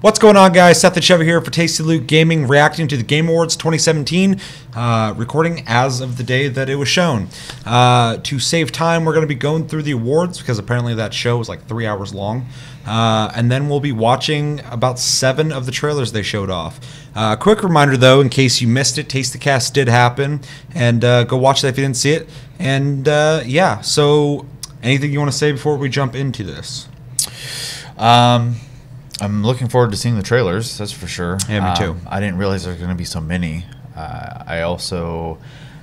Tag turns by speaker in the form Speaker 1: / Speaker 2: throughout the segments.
Speaker 1: What's going on, guys? Seth the Chevy here for Tasty Loot Gaming, reacting to the Game Awards 2017, recording as of the day that it was shown. To save time, we're going to be going through the awards because apparently that show was like 3 hours long. And then we'll be watching about 7 of the trailers they showed off. Quick reminder, though, in case you missed it, Taste the Cast did happen, and go watch that if you didn't see it. And yeah, so anything you want to say before we jump into this?
Speaker 2: I'm looking forward to seeing the trailers, that's for sure.
Speaker 1: Yeah, me too.
Speaker 2: I didn't realize there were going to be so many. I also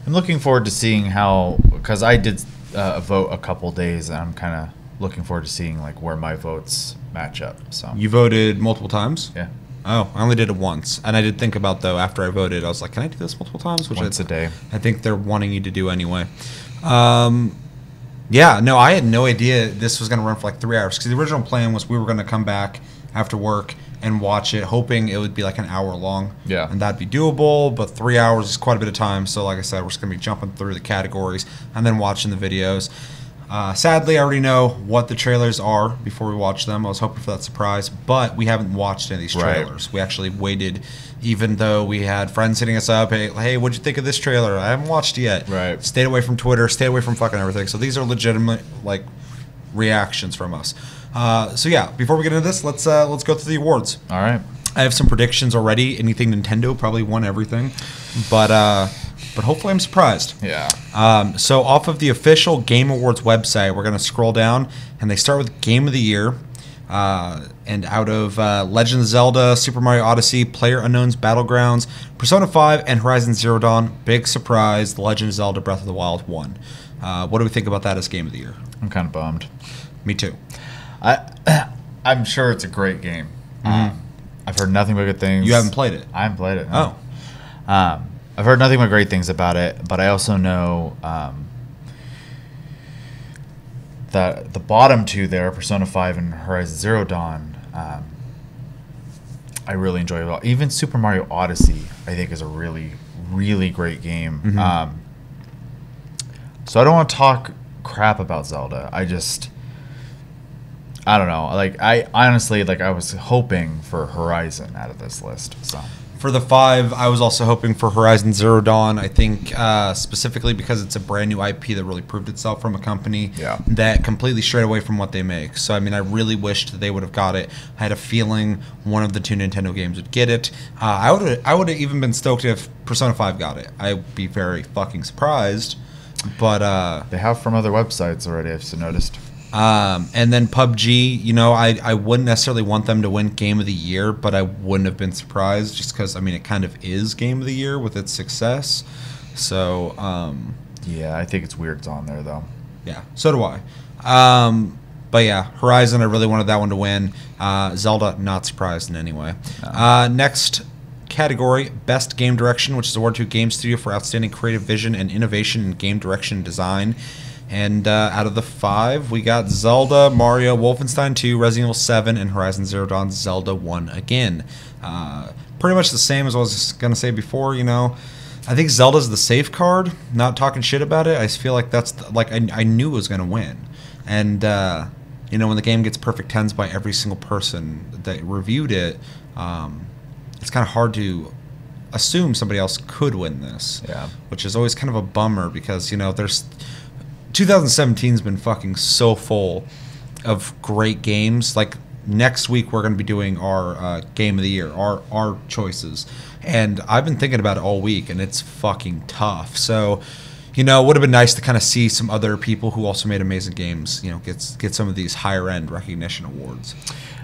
Speaker 2: am looking forward to seeing how, because I did vote a couple days, and I'm kind of looking forward to seeing like where my votes match up. So
Speaker 1: You voted multiple times?
Speaker 2: Yeah.
Speaker 1: Oh, I only did it once. And I did think about, though, after I voted, I was like, can I do this multiple times? Which
Speaker 2: Once a day.
Speaker 1: I think they're wanting you to do anyway. Yeah, no, I had no idea this was going to run for like 3 hours. Because the original plan was we were going to come back after work and watch it, hoping it would be like an hour long.
Speaker 2: Yeah.
Speaker 1: And that'd be doable, but 3 hours is quite a bit of time. So like I said, we're just going to be jumping through the categories and then watching the videos. Sadly, I already know what the trailers are before we watch them. I was hoping for that surprise, but we haven't watched any of these trailers. Right. We actually waited, even though we had friends hitting us up, hey, what'd you think of this trailer? I haven't watched it yet.
Speaker 2: Right.
Speaker 1: Stayed away from Twitter, stayed away from fucking everything. So these are legitimate, like, reactions from us. So yeah, before we get into this, let's go through the awards.
Speaker 2: All right.
Speaker 1: I have some predictions already. Anything Nintendo probably won everything, but hopefully I'm surprised.
Speaker 2: Yeah.
Speaker 1: So off of the official Game Awards website, we're gonna scroll down, and they start with Game of the Year, and out of Legend of Zelda, Super Mario Odyssey, PlayerUnknown's Battlegrounds, Persona 5, and Horizon Zero Dawn. Big surprise, The Legend of Zelda: Breath of the Wild won. What do we think about that as Game of the Year?
Speaker 2: I'm kind of bummed.
Speaker 1: Me too.
Speaker 2: I'm sure it's a great game. I've heard nothing but good things.
Speaker 1: You haven't played it?
Speaker 2: I haven't played it.
Speaker 1: No.
Speaker 2: Oh. I've heard nothing but great things about it, but I also know that the bottom two there, Persona 5 and Horizon Zero Dawn, I really enjoy it. Even Super Mario Odyssey, I think, is a really, really great game.
Speaker 1: Mm-hmm.
Speaker 2: So I don't want to talk crap about Zelda. I don't know. Like, I honestly, like, I was hoping for Horizon out of this list. So
Speaker 1: for the 5, I was also hoping for Horizon Zero Dawn. I think specifically because it's a brand new IP that really proved itself from a company that completely strayed away from what they make. So I mean, I really wished that they would have got it. I had a feeling one of the 2 Nintendo games would get it. I would have even been stoked if Persona 5 got it. I'd be very fucking surprised. But
Speaker 2: they have from other websites already, I've noticed.
Speaker 1: And then PUBG, you know, I wouldn't necessarily want them to win Game of the Year, but I wouldn't have been surprised just because, I mean, it kind of is Game of the Year with its success. So,
Speaker 2: yeah, I think it's weird it's on there, though.
Speaker 1: Yeah, so do I. But yeah, Horizon, I really wanted that one to win. Zelda, not surprised in any way.
Speaker 2: No.
Speaker 1: Next category, Best Game Direction, which is awarded to a game studio for outstanding creative vision and innovation in game direction and design. And out of the 5, we got Zelda, Mario, Wolfenstein 2, Resident Evil 7, and Horizon Zero Dawn. Zelda won again. Pretty much the same as I was going to say before, you know. I think Zelda's the safe card. Not talking shit about it. I just feel like that's, I knew it was going to win. And, you know, when the game gets perfect 10s by every single person that reviewed it, it's kind of hard to assume somebody else could win this.
Speaker 2: Yeah. Which
Speaker 1: is always kind of a bummer because, you know, there's... 2017's been fucking so full of great games. Like, next week we're going to be doing our Game of the Year, our choices. And I've been thinking about it all week, and it's fucking tough. So, you know, it would have been nice to kind of see some other people who also made amazing games, you know, get some of these higher-end recognition awards.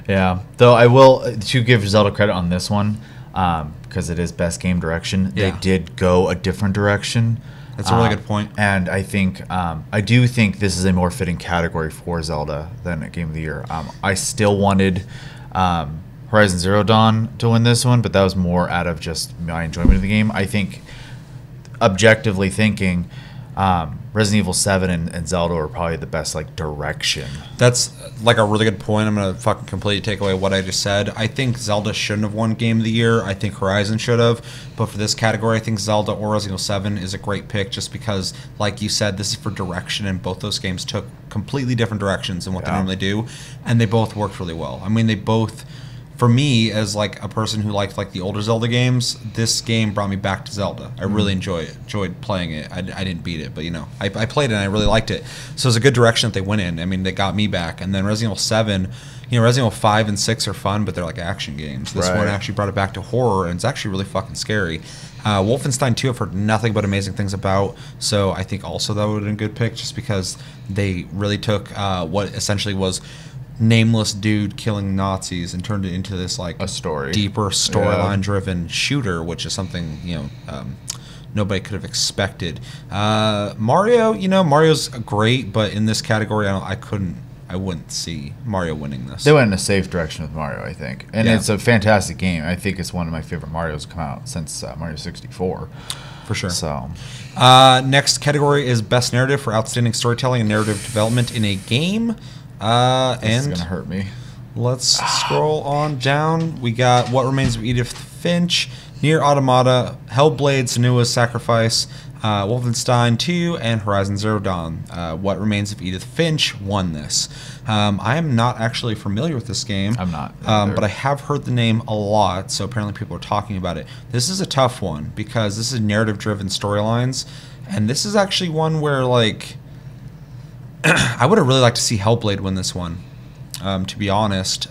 Speaker 2: Yeah. Though I will, to give Zelda credit on this one, because it is Best Game Direction, they did go a different direction.
Speaker 1: That's a really good point.
Speaker 2: And I think, I do think this is a more fitting category for Zelda than a Game of the Year. I still wanted Horizon Zero Dawn to win this one, but that was more out of just my enjoyment of the game. I think, objectively thinking, Resident Evil 7 and Zelda are probably the best, like, direction.
Speaker 1: That's, like, a really good point. I'm going to fucking completely take away what I just said. I think Zelda shouldn't have won Game of the Year. I think Horizon should have. But for this category, I think Zelda or Resident Evil 7 is a great pick just because, like you said, this is for direction, and both those games took completely different directions than what they normally do, and they both worked really well. I mean, they both for me, as like a person who liked like the older Zelda games, this game brought me back to Zelda. I really enjoyed playing it. I didn't beat it, but you know, I played it and I really liked it. So it was a good direction that they went in. I mean, they got me back. And then Resident Evil 7, you know, Resident Evil 5 and 6 are fun, but they're like action games. This one actually brought it back to horror, and it's actually really fucking scary. Wolfenstein 2 I've heard nothing but amazing things about, so I think also that would have been a good pick, just because they really took what essentially was nameless dude killing Nazis and turned it into this like
Speaker 2: a story,
Speaker 1: deeper storyline driven shooter, which is something, you know, nobody could have expected. Mario, you know, Mario's great, but in this category, I wouldn't see Mario winning this.
Speaker 2: They went in a safe direction with Mario, I think, and it's a fantastic game. I think it's one of my favorite Marios to come out since Mario 64.
Speaker 1: For sure.
Speaker 2: So,
Speaker 1: next category is best narrative for outstanding storytelling and narrative development in a game.
Speaker 2: this is gonna hurt me.
Speaker 1: Let's scroll on down. We got What Remains of Edith Finch, Nier Automata, Hellblade: Senua's Sacrifice, Wolfenstein 2, and Horizon Zero Dawn. What Remains of Edith Finch won this. I am not actually familiar with this game.
Speaker 2: I'm not.
Speaker 1: But I have heard the name a lot, so apparently people are talking about it. This is a tough one because this is narrative-driven storylines, and this is actually one where, like, I would have really liked to see Hellblade win this one, to be honest.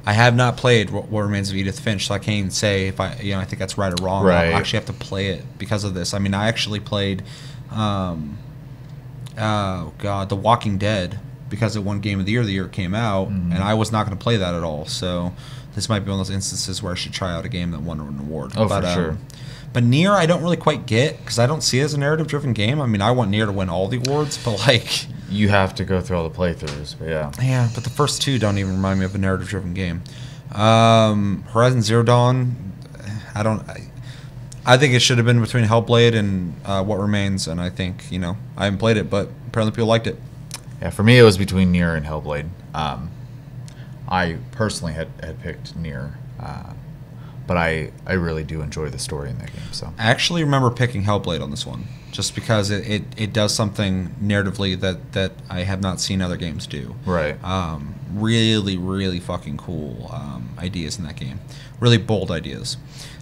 Speaker 1: I have not played What Remains of Edith Finch, so I can't even say if I think that's right or wrong.
Speaker 2: Right.
Speaker 1: I'll actually have to play it because of this. I mean, I actually played, The Walking Dead because it won Game of the year it came out, and I was not going to play that at all. So this might be one of those instances where I should try out a game that won an award.
Speaker 2: Oh, for sure.
Speaker 1: But Nier, I don't really quite get, because I don't see it as a narrative-driven game. I mean, I want Nier to win all the awards, but like...
Speaker 2: You have to go through all the playthroughs, but yeah.
Speaker 1: Yeah, but the first two don't even remind me of a narrative-driven game. Horizon Zero Dawn, I think it should have been between Hellblade and What Remains, and I think, you know, I haven't played it, but apparently people liked it.
Speaker 2: Yeah, for me it was between Nier and Hellblade. I personally had picked Nier, but I really do enjoy the story in that game. So
Speaker 1: I actually remember picking Hellblade on this one, just because it does something narratively that I have not seen other games do.
Speaker 2: Right.
Speaker 1: Really, really fucking cool ideas in that game. Really bold ideas.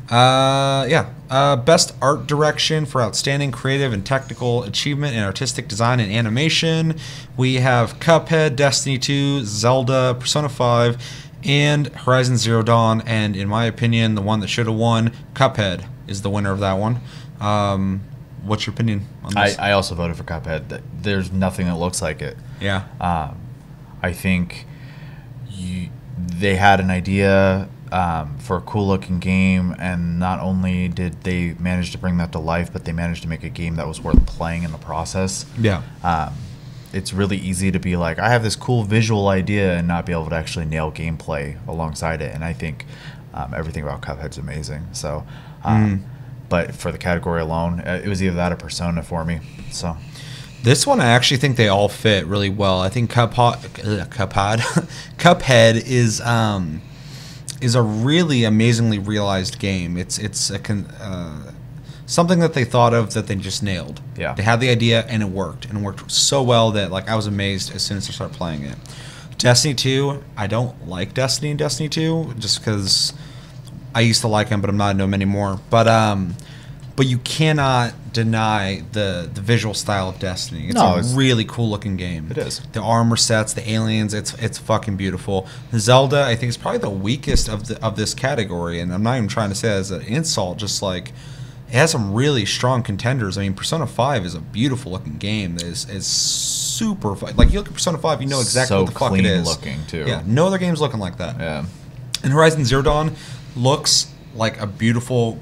Speaker 1: Best art direction for outstanding creative and technical achievement in artistic design and animation. We have Cuphead, Destiny 2, Zelda, Persona 5, and Horizon Zero Dawn. And in my opinion, the one that should have won, Cuphead, is the winner of that one. What's your opinion on this?
Speaker 2: I also voted for Cuphead. There's nothing that looks like it.
Speaker 1: Yeah.
Speaker 2: I think they had an idea for a cool-looking game, and not only did they manage to bring that to life, but they managed to make a game that was worth playing in the process.
Speaker 1: Yeah.
Speaker 2: It's really easy to be like, I have this cool visual idea and not be able to actually nail gameplay alongside it. And I think everything about Cuphead's amazing. So, but for the category alone, it was either that or Persona for me. So.
Speaker 1: This one, I actually think they all fit really well. I think Cuphead is a really amazingly realized game. It's something that they thought of that they just nailed.
Speaker 2: Yeah.
Speaker 1: They had the idea and it worked so well that like I was amazed as soon as I started playing it. Destiny 2, I don't like Destiny 2 just because I used to like them, but I'm not into them anymore. But you cannot deny the visual style of Destiny. It's a really cool looking game.
Speaker 2: It is.
Speaker 1: The armor sets, the aliens, it's fucking beautiful. Zelda, I think, is probably the weakest of this category, and I'm not even trying to say that as an insult. Just like it has some really strong contenders. I mean, Persona 5 is a beautiful looking game. That is super fun. Like you look at Persona 5, you know exactly what the fuck it is.
Speaker 2: So clean looking too.
Speaker 1: Yeah, no other game's looking like that.
Speaker 2: Yeah.
Speaker 1: And Horizon Zero Dawn looks like a beautiful,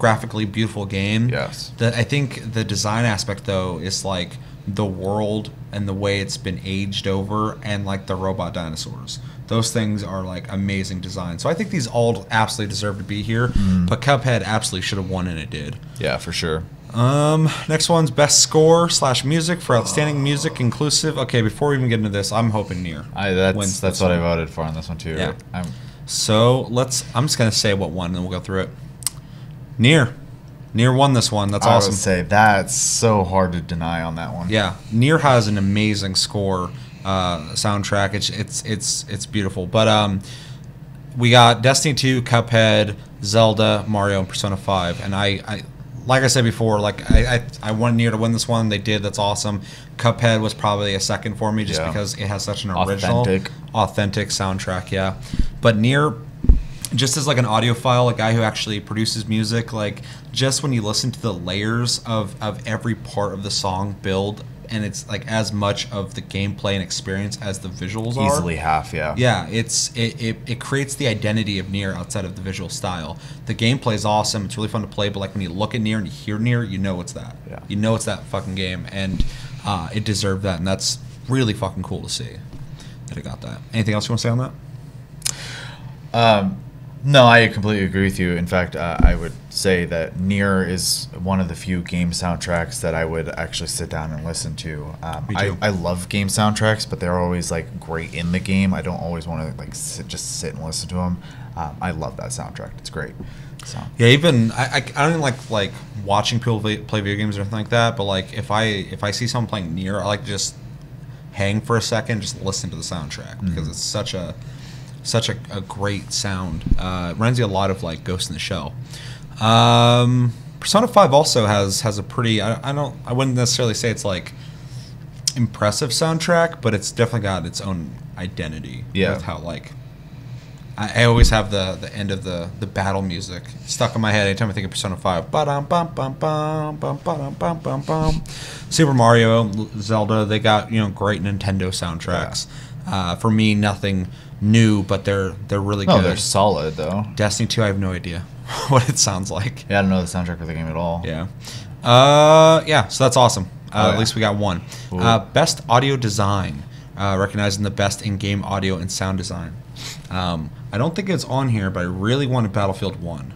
Speaker 1: graphically beautiful game.
Speaker 2: Yes.
Speaker 1: I think the design aspect though is like the world and the way it's been aged over, and like the robot dinosaurs. Those things are like amazing design. So I think these all absolutely deserve to be here. But Cuphead absolutely should have won, and it did.
Speaker 2: Yeah, for sure.
Speaker 1: Next one's best score / music for outstanding music inclusive. Okay, before we even get into this, I'm hoping Nier.
Speaker 2: That's what I voted for on this one too.
Speaker 1: Yeah. So I'm just gonna say what won, and then we'll go through it. Nier won this one. That's awesome.
Speaker 2: I would say that's so hard to deny on that one.
Speaker 1: Yeah, Nier has an amazing score, soundtrack. It's beautiful. But we got Destiny 2, Cuphead, Zelda, Mario, and Persona 5. And I like I said before, like I wanted Nier to win this one. They did. That's awesome. Cuphead was probably a second for me just because it has such an original, authentic soundtrack. Yeah, but Nier, just as like an audiophile, a guy who actually produces music, like just when you listen to the layers of every part of the song build, and it's like as much of the gameplay and experience as the visuals are.
Speaker 2: Easily half, yeah.
Speaker 1: Yeah, it creates the identity of Nier outside of the visual style. The gameplay is awesome. It's really fun to play, but like when you look at Nier and you hear Nier, you know it's that.
Speaker 2: Yeah.
Speaker 1: You know it's that fucking game, and it deserved that, and that's really fucking cool to see that it got that. Anything else you want to say on that?
Speaker 2: No, I completely agree with you. In fact, I would say that Nier is one of the few game soundtracks that I would actually sit down and listen to.
Speaker 1: Me too.
Speaker 2: I love game soundtracks, but they're always like great in the game. I don't always want to like just sit and listen to them. I love that soundtrack. It's great. So
Speaker 1: yeah, even I don't even like watching people play video games or anything like that. But like if I see someone playing Nier, I like to just hang for a second, just listen to the soundtrack because it's such a great sound. It reminds me a lot of like Ghost in the Shell. Persona 5 also has a pretty I wouldn't necessarily say it's like impressive soundtrack, but it's definitely got its own identity.
Speaker 2: Yeah.
Speaker 1: With how like I always have the end of the battle music stuck in my head anytime I think of Persona 5. Ba-dum, bum, bum, bum, bum, ba-dum, bum, bum, bum. Super Mario, Zelda, they got great Nintendo soundtracks. Yeah. For me, nothing new, but they're really good.
Speaker 2: They're solid though.
Speaker 1: Destiny 2, I have no idea what it sounds like.
Speaker 2: Yeah, I don't know the soundtrack for the game at all.
Speaker 1: Yeah. So that's awesome. At least we got one. Best audio design, recognizing the best in-game audio and sound design. I don't think it's on here, but I really wanted Battlefield 1.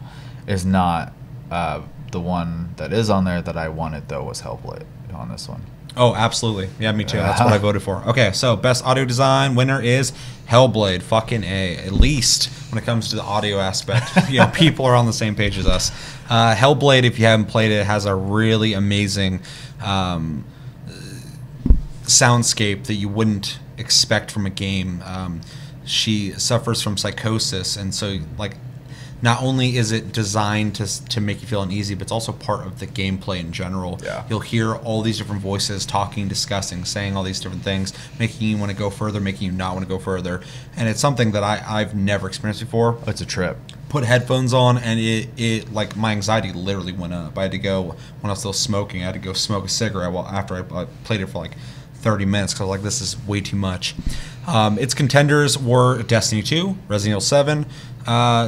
Speaker 2: It's not. The one that is on there that I wanted though was Hellblade on this one.
Speaker 1: Oh, absolutely. Yeah, me too. That's what I voted for. Okay, so best audio design winner is Hellblade. Fucking A. At least when it comes to the audio aspect, people are on the same page as us. Hellblade, if you haven't played it, has a really amazing soundscape that you wouldn't expect from a game. She suffers from psychosis, and so like not only is it designed to make you feel uneasy, but it's also part of the gameplay in general.
Speaker 2: Yeah.
Speaker 1: You'll hear all these different voices talking, discussing, saying all these different things, making you want to go further, making you not want to go further. And it's something that I've never experienced before.
Speaker 2: It's a trip.
Speaker 1: Put headphones on, and it like my anxiety literally went up. I had to go, when I was still smoking, I had to go smoke a cigarette after I played it for like 30 minutes because like this is way too much. Its contenders were Destiny 2, Resident Evil 7,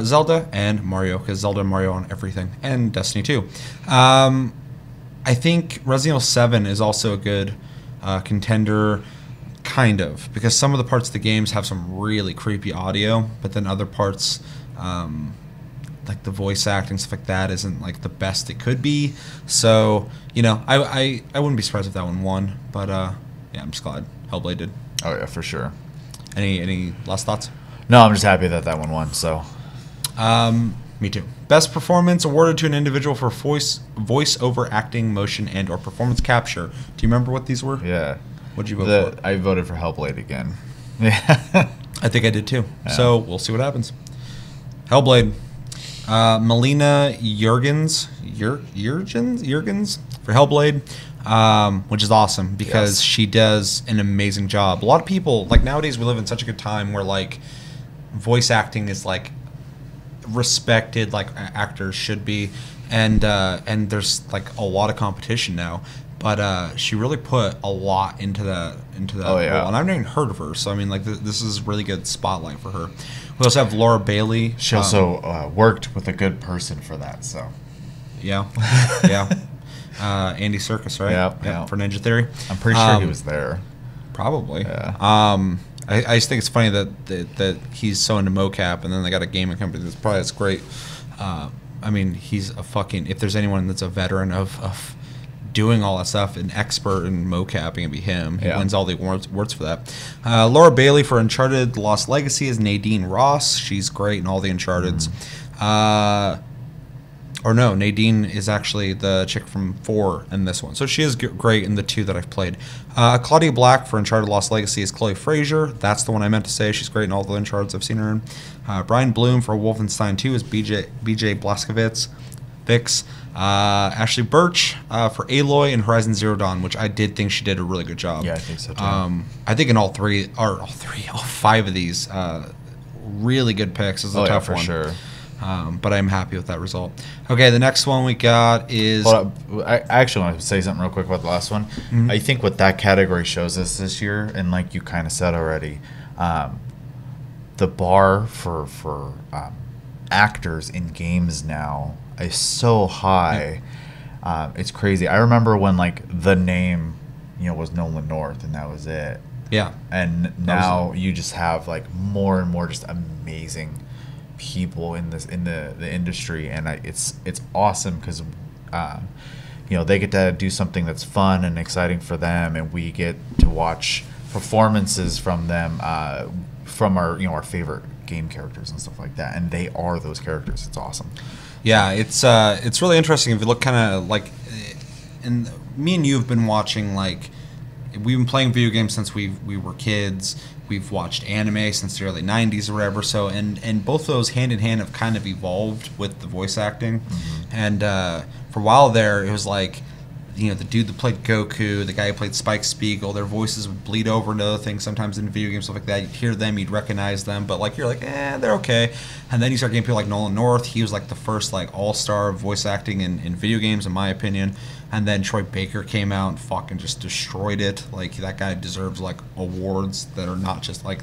Speaker 1: Zelda, and Mario, because Zelda and Mario on everything, and Destiny 2. I think Resident Evil 7 is also a good contender, kind of, because some of the parts of the games have some really creepy audio, but then other parts, like the voice acting, stuff like that, isn't like the best it could be. So, I wouldn't be surprised if that one won, but yeah, I'm just glad Hellblade did.
Speaker 2: Oh yeah, for sure.
Speaker 1: Any last thoughts?
Speaker 2: No, I'm just happy that one won. So,
Speaker 1: me too. Best performance awarded to an individual for voice over acting, motion, and or performance capture. Do you remember what these were?
Speaker 2: Yeah.
Speaker 1: What'd you vote for?
Speaker 2: I voted for Hellblade again.
Speaker 1: Yeah. I think I did too. Yeah. So we'll see what happens. Hellblade. Melina Jurgens for Hellblade, which is awesome because she does an amazing job. A lot of people, like nowadays, we live in such a good time where like voice acting is like respected, like actors should be, and there's like a lot of competition now. But she really put a lot into that role, and I've never even heard of her. So I mean, like this is a really good spotlight for her. We also have Laura Bailey.
Speaker 2: She also worked with a good person for that. So
Speaker 1: yeah. Andy Serkis, right?
Speaker 2: Yeah.
Speaker 1: For Ninja Theory.
Speaker 2: I'm pretty sure he was there.
Speaker 1: Probably.
Speaker 2: Yeah.
Speaker 1: I just think it's funny that he's so into mocap, and then they got a gaming company that's great. I mean, he's a fucking. If there's anyone that's a veteran of doing all that stuff, an expert in mocapping, it'd be him. He wins all the awards for that. Laura Bailey for Uncharted: The Lost Legacy is Nadine Ross. She's great in all the Uncharteds. Or no, Nadine is actually the chick from 4 in this one. So she is great in the 2 that I've played. Claudia Black for Uncharted Lost Legacy is Chloe Fraser. That's the one I meant to say. She's great in all the Uncharted I've seen her in. Brian Bloom for Wolfenstein 2 is BJ Blazkowicz. Vix. Ashley Birch for Aloy and Horizon Zero Dawn, which I did think she did a really good job.
Speaker 2: Yeah, I think so too.
Speaker 1: I think in all 5 of these, really good picks. This is a tough
Speaker 2: for
Speaker 1: one.
Speaker 2: Sure.
Speaker 1: But I'm happy with that result. Okay, the next one we got is...
Speaker 2: I actually want to say something real quick about the last one.
Speaker 1: Mm-hmm.
Speaker 2: I think what that category shows us this year, and like you kind of said already, the bar for actors in games now is so high. Yeah. It's crazy. I remember when like the name, was Nolan North, and that was it.
Speaker 1: Yeah.
Speaker 2: And now you just have like more and more just amazing people in the industry, and it's awesome because they get to do something that's fun and exciting for them, and we get to watch performances from them, from our favorite game characters and stuff like that, and they are those characters. It's awesome.
Speaker 1: Yeah, it's really interesting if you look kind of like, and me and you have been watching, like, we've been playing video games since we were kids. We've watched anime since the early 90s or whatever. So, and both of those hand in hand have kind of evolved with the voice acting. Mm-hmm. And for a while there, it was like, the dude that played Goku, the guy who played Spike Spiegel, their voices would bleed over into other things sometimes in video games, stuff like that. You'd hear them, you'd recognize them, but like you're like, they're okay. And then you start getting people like Nolan North. He was like the first like all-star voice acting in video games, in my opinion. And then Troy Baker came out and fucking just destroyed it. Like, that guy deserves like awards that are not just like,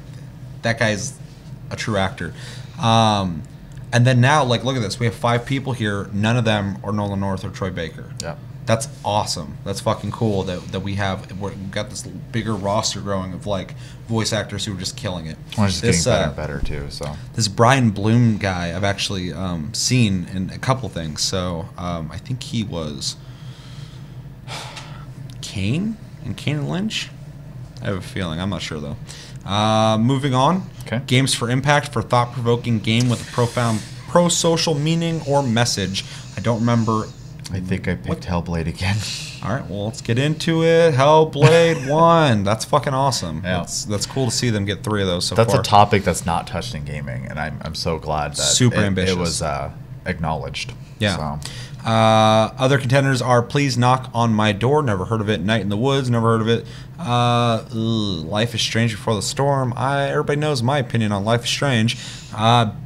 Speaker 1: that guy's a true actor. And then now, like, look at this. We have 5 people here. None of them are Nolan North or Troy Baker.
Speaker 2: Yeah.
Speaker 1: That's awesome. That's fucking cool that we've got this bigger roster growing of like voice actors who are just killing it.
Speaker 2: Well, it's just getting better and better too. So
Speaker 1: this Brian Bloom guy I've actually seen in a couple things. So I think he was Kane and Kane and Lynch. I have a feeling. I'm not sure though. Moving on.
Speaker 2: Okay. Games
Speaker 1: for Impact for thought-provoking game with a profound pro-social meaning or message. I don't remember.
Speaker 2: I think I picked Hellblade again.
Speaker 1: All right, well, let's get into it. Hellblade 1. That's fucking awesome. Yeah. That's cool to see them get 3 of those so far.
Speaker 2: That's a topic that's not touched in gaming, and I'm so glad that
Speaker 1: super ambitious.
Speaker 2: It was acknowledged.
Speaker 1: Yeah.
Speaker 2: So.
Speaker 1: Other contenders are Please Knock on My Door. Never heard of it. Night in the Woods. Never heard of it. Life is Strange Before the Storm. Everybody knows my opinion on Life is Strange.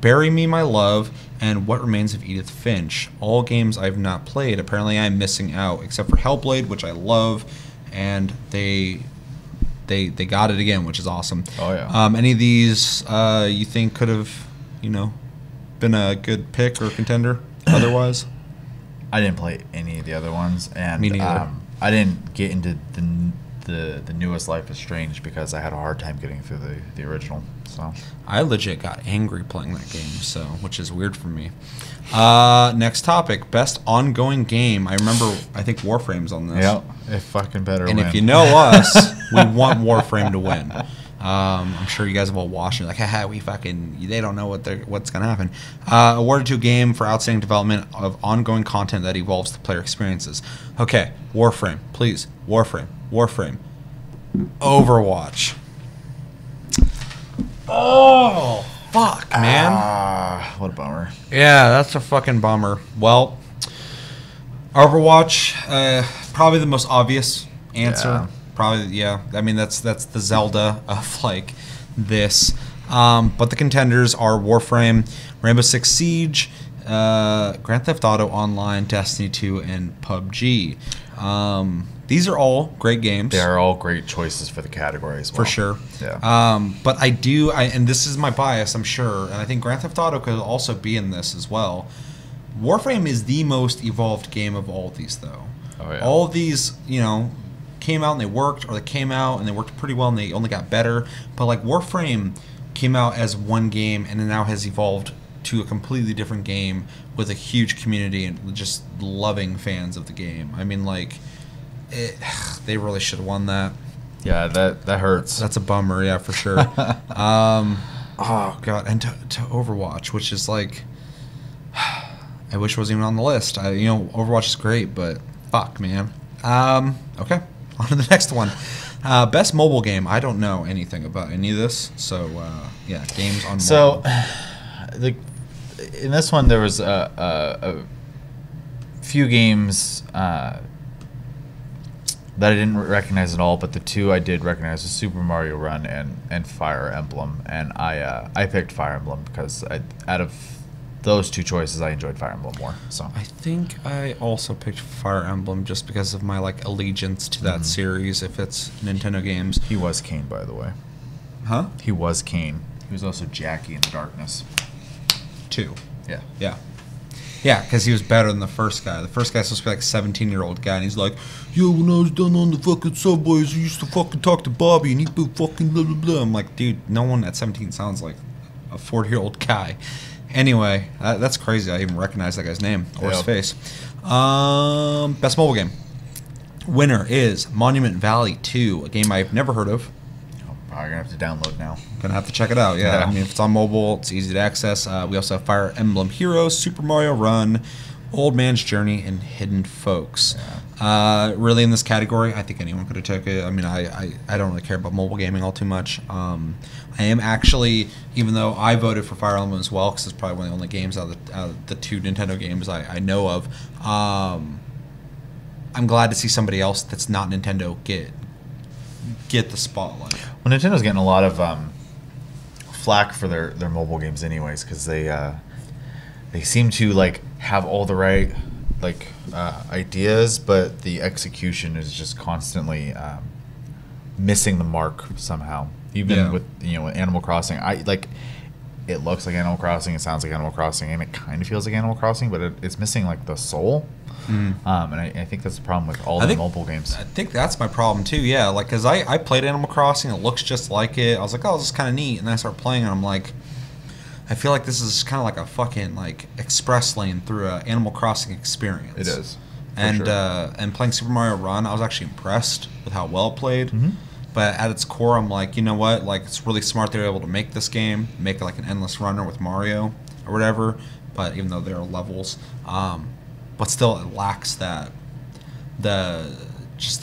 Speaker 1: Bury Me, My Love. And What Remains of Edith Finch. All games I've not played. Apparently I'm missing out, except for Hellblade, which I love, and they got it again, which is awesome.
Speaker 2: Oh yeah.
Speaker 1: Any of these you think could have, been a good pick or contender otherwise?
Speaker 2: I didn't play any of the other ones, and
Speaker 1: me neither.
Speaker 2: I didn't get into the newest Life is Strange because I had a hard time getting through the original. So
Speaker 1: I legit got angry playing that game, which is weird for me. Next topic, best ongoing game. I think Warframe's on this.
Speaker 2: Yeah, it fucking better
Speaker 1: and
Speaker 2: win.
Speaker 1: If you know us, we want Warframe to win. I'm sure you guys have all watched it. Like, haha, they don't know what's going to happen. Awarded to a game for outstanding development of ongoing content that evolves the player experiences. Okay, Warframe, please. Warframe. Overwatch. Oh, fuck, man.
Speaker 2: What a bummer.
Speaker 1: Yeah, that's a fucking bummer. Well, Overwatch, probably the most obvious answer.
Speaker 2: Yeah.
Speaker 1: Probably, yeah. I mean, that's the Zelda of like this. But the contenders are Warframe, Rainbow Six Siege, Grand Theft Auto Online, Destiny 2, and PUBG. These are all great games.
Speaker 2: They are all great choices for the category as well.
Speaker 1: For sure.
Speaker 2: Yeah.
Speaker 1: But and this is my bias, I'm sure, and I think Grand Theft Auto could also be in this as well. Warframe is the most evolved game of all of these, though.
Speaker 2: Oh, yeah.
Speaker 1: All of these, came out and they worked, or they came out and they worked pretty well and they only got better. But like Warframe came out as one game and it now has evolved to a completely different game with a huge community and just loving fans of the game. I mean, like, they really should have won that.
Speaker 2: Yeah, that hurts.
Speaker 1: That's a bummer, yeah, for sure. Oh god, and to Overwatch, which is like, I I wish it wasn't even on the list. Overwatch is great, but fuck, man. Okay, on to the next one. Best mobile game. I don't know anything about any of this, so yeah, games on mobile.
Speaker 2: So, in this one, there was a few games that I didn't recognize at all, but the two I did recognize was Super Mario Run and Fire Emblem, and I picked Fire Emblem because out of those two choices, I enjoyed Fire Emblem more. So
Speaker 1: I think I also picked Fire Emblem just because of my allegiance to that series. If it's Nintendo games,
Speaker 2: he was Kane, by the way.
Speaker 1: Huh?
Speaker 2: He was Kane. He was also Jackie in the Darkness.
Speaker 1: 2.
Speaker 2: Yeah.
Speaker 1: Yeah. Yeah, because he was better than the first guy. The first guy's supposed to be 17-year-old guy, and he's like, yo, when I was down on the fucking subways, I used to fucking talk to Bobby, and he'd be fucking blah, blah, blah. I'm like, dude, no one at 17 sounds like a 40-year-old guy. Anyway, that's crazy. I even recognize that guy's name or his face. Best mobile game. Winner is Monument Valley 2, a game I've never heard of.
Speaker 2: Probably going to have to download now.
Speaker 1: Gonna have to check it out, yeah. I mean, if it's on mobile, it's easy to access. We also have Fire Emblem Heroes, Super Mario Run, Old Man's Journey, and Hidden Folks. Yeah. Really, in this category, I think anyone could have took it. I mean, I don't really care about mobile gaming all too much. I am actually, even though I voted for Fire Emblem as well, because it's probably one of the only games out of the two Nintendo games I know of, I'm glad to see somebody else that's not Nintendo get the spotlight.
Speaker 2: Well, Nintendo's getting a lot of flack for their mobile games anyways, because they seem to have all the right ideas, but the execution is just constantly missing the mark somehow. Even with Animal Crossing, it looks like Animal Crossing, it sounds like Animal Crossing, and it kind of feels like Animal Crossing, but it's missing the soul. And I think that's the problem with all the mobile games.
Speaker 1: I think that's my problem too. Yeah, because I played Animal Crossing, it looks just like it. I was like, oh, this is kind of neat, and then I start playing, and I'm like, I feel like this is kind of like a fucking express lane through an Animal Crossing experience.
Speaker 2: It is.
Speaker 1: And and playing Super Mario Run, I was actually impressed with how well it played. But at its core, I'm like, you know what? It's really smart they were able to make this game, make it an endless runner with Mario or whatever. But even though there are levels, but still it lacks the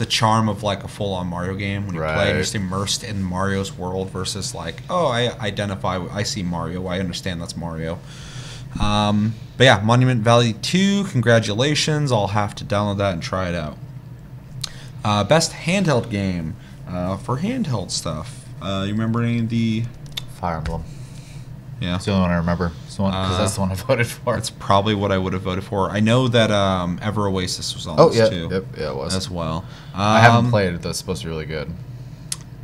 Speaker 1: charm of a full-on Mario game when you play and you're just immersed in Mario's world versus I see Mario, I understand that's Mario. But yeah, Monument Valley 2, congratulations. I'll have to download that and try it out. Best handheld game. For handheld stuff, you remember any of the...
Speaker 2: Fire Emblem.
Speaker 1: Yeah.
Speaker 2: It's the only one I remember. Because that's the one I voted for.
Speaker 1: It's probably what I would have voted for. I know that Ever Oasis was on this too.
Speaker 2: Yeah, it was.
Speaker 1: As well.
Speaker 2: I haven't played it. That's supposed to be really good.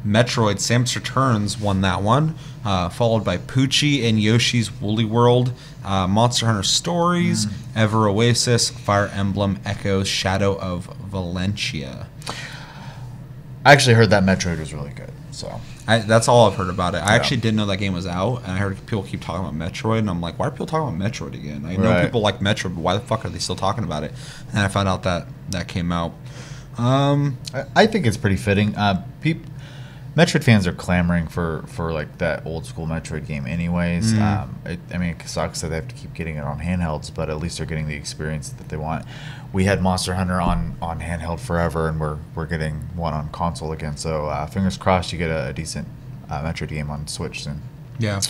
Speaker 1: Metroid Samus Returns won that one, followed by Poochie and Yoshi's Woolly World, Monster Hunter Stories, Ever Oasis, Fire Emblem Echoes, Shadow of Valentia.
Speaker 2: I actually heard that Metroid was really good. So
Speaker 1: that's all I've heard about it. I actually didn't know that game was out, and I heard people keep talking about Metroid, and I'm like, why are people talking about Metroid again? I know people like Metroid, but why the fuck are they still talking about it? And I found out that came out.
Speaker 2: I think it's pretty fitting. Metroid fans are clamoring for that old school Metroid game anyways. I mean, it sucks that they have to keep getting it on handhelds, but at least they're getting the experience that they want. We had Monster Hunter on handheld forever, and we're getting one on console again. So fingers crossed you get a decent Metroid game on Switch soon.
Speaker 1: Yeah.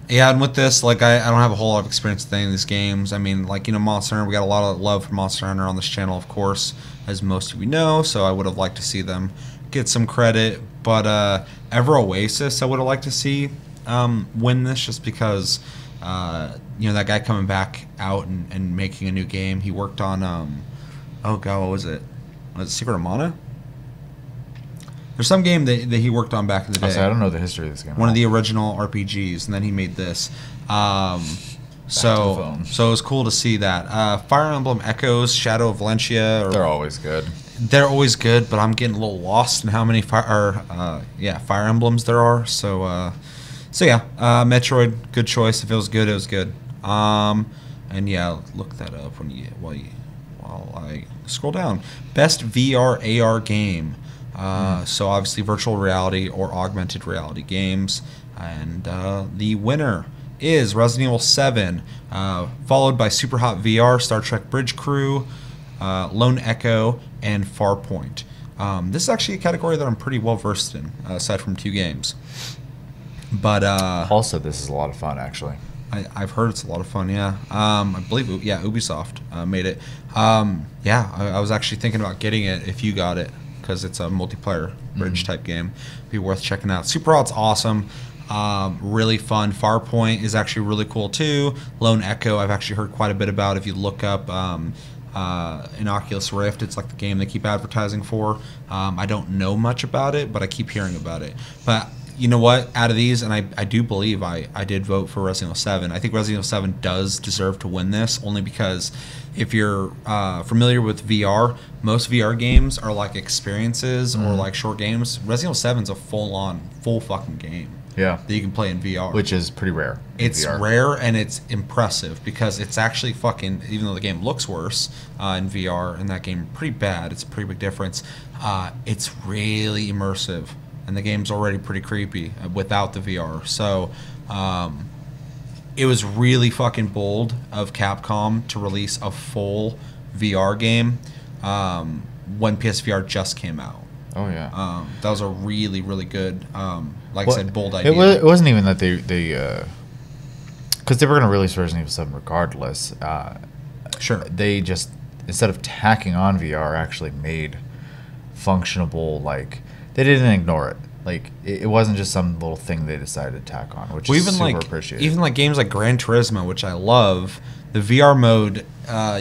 Speaker 1: Yeah, and with this, I don't have a whole lot of experience with any of these games. I mean, Monster Hunter, we got a lot of love for Monster Hunter on this channel, of course, as most of you know, so I would have liked to see them get some credit. But Ever Oasis, I would have liked to see win this, just because that guy coming back out and making a new game. He worked on oh god, what was it? Was it Secret of Mana? There's some game that he worked on back in the day.
Speaker 2: I don't know the history of this game.
Speaker 1: One of the original RPGs, and then he made this. So it was cool to see that. Fire Emblem Echoes, Shadow of Valentia.
Speaker 2: They're always good.
Speaker 1: They're always good, but I'm getting a little lost in how many Fire Emblems there are. So yeah, Metroid, good choice. If it was good, it was good. And yeah, look that up while I scroll down. Best VR AR game. So obviously virtual reality or augmented reality games, and the winner is Resident Evil 7, followed by Superhot VR, Star Trek Bridge Crew, Lone Echo, and Farpoint. This is actually a category that I'm pretty well versed in, aside from 2 games. But
Speaker 2: also, this is a lot of fun, actually.
Speaker 1: I've heard it's a lot of fun, yeah. I believe, Ubisoft made it. I was actually thinking about getting it if you got it, because it's a multiplayer bridge type game. Be worth checking out. Superhot's awesome. Really fun. Farpoint is actually really cool too. Lone Echo, I've actually heard quite a bit about. If you look up in Oculus Rift, it's like the game they keep advertising for. I don't know much about it, but I keep hearing about it. But you know what? Out of these, and I do believe I did vote for Resident Evil 7. I think Resident Evil 7 does deserve to win this, only because if you're familiar with VR, most VR games are like experiences or like short games. Resident Evil 7 is a full fucking game.
Speaker 2: Yeah.
Speaker 1: That you can play in VR.
Speaker 2: Which is pretty rare.
Speaker 1: It's rare and it's impressive because it's actually fucking, even though the game looks worse in VR and that game pretty bad, it's a pretty big difference. It's really immersive. And the game's already pretty creepy without the VR. So it was really fucking bold of Capcom to release a full VR game when PSVR just came out.
Speaker 2: Oh, yeah.
Speaker 1: That was a really, really good, I said, bold idea.
Speaker 2: It wasn't even that they because they were going to release Resident Evil 7 regardless.
Speaker 1: Sure.
Speaker 2: They just, instead of tacking on VR, actually made functionable, they didn't ignore it. It wasn't just some little thing they decided to tack on, which is super appreciated.
Speaker 1: Even games like Gran Turismo, which I love, the VR mode,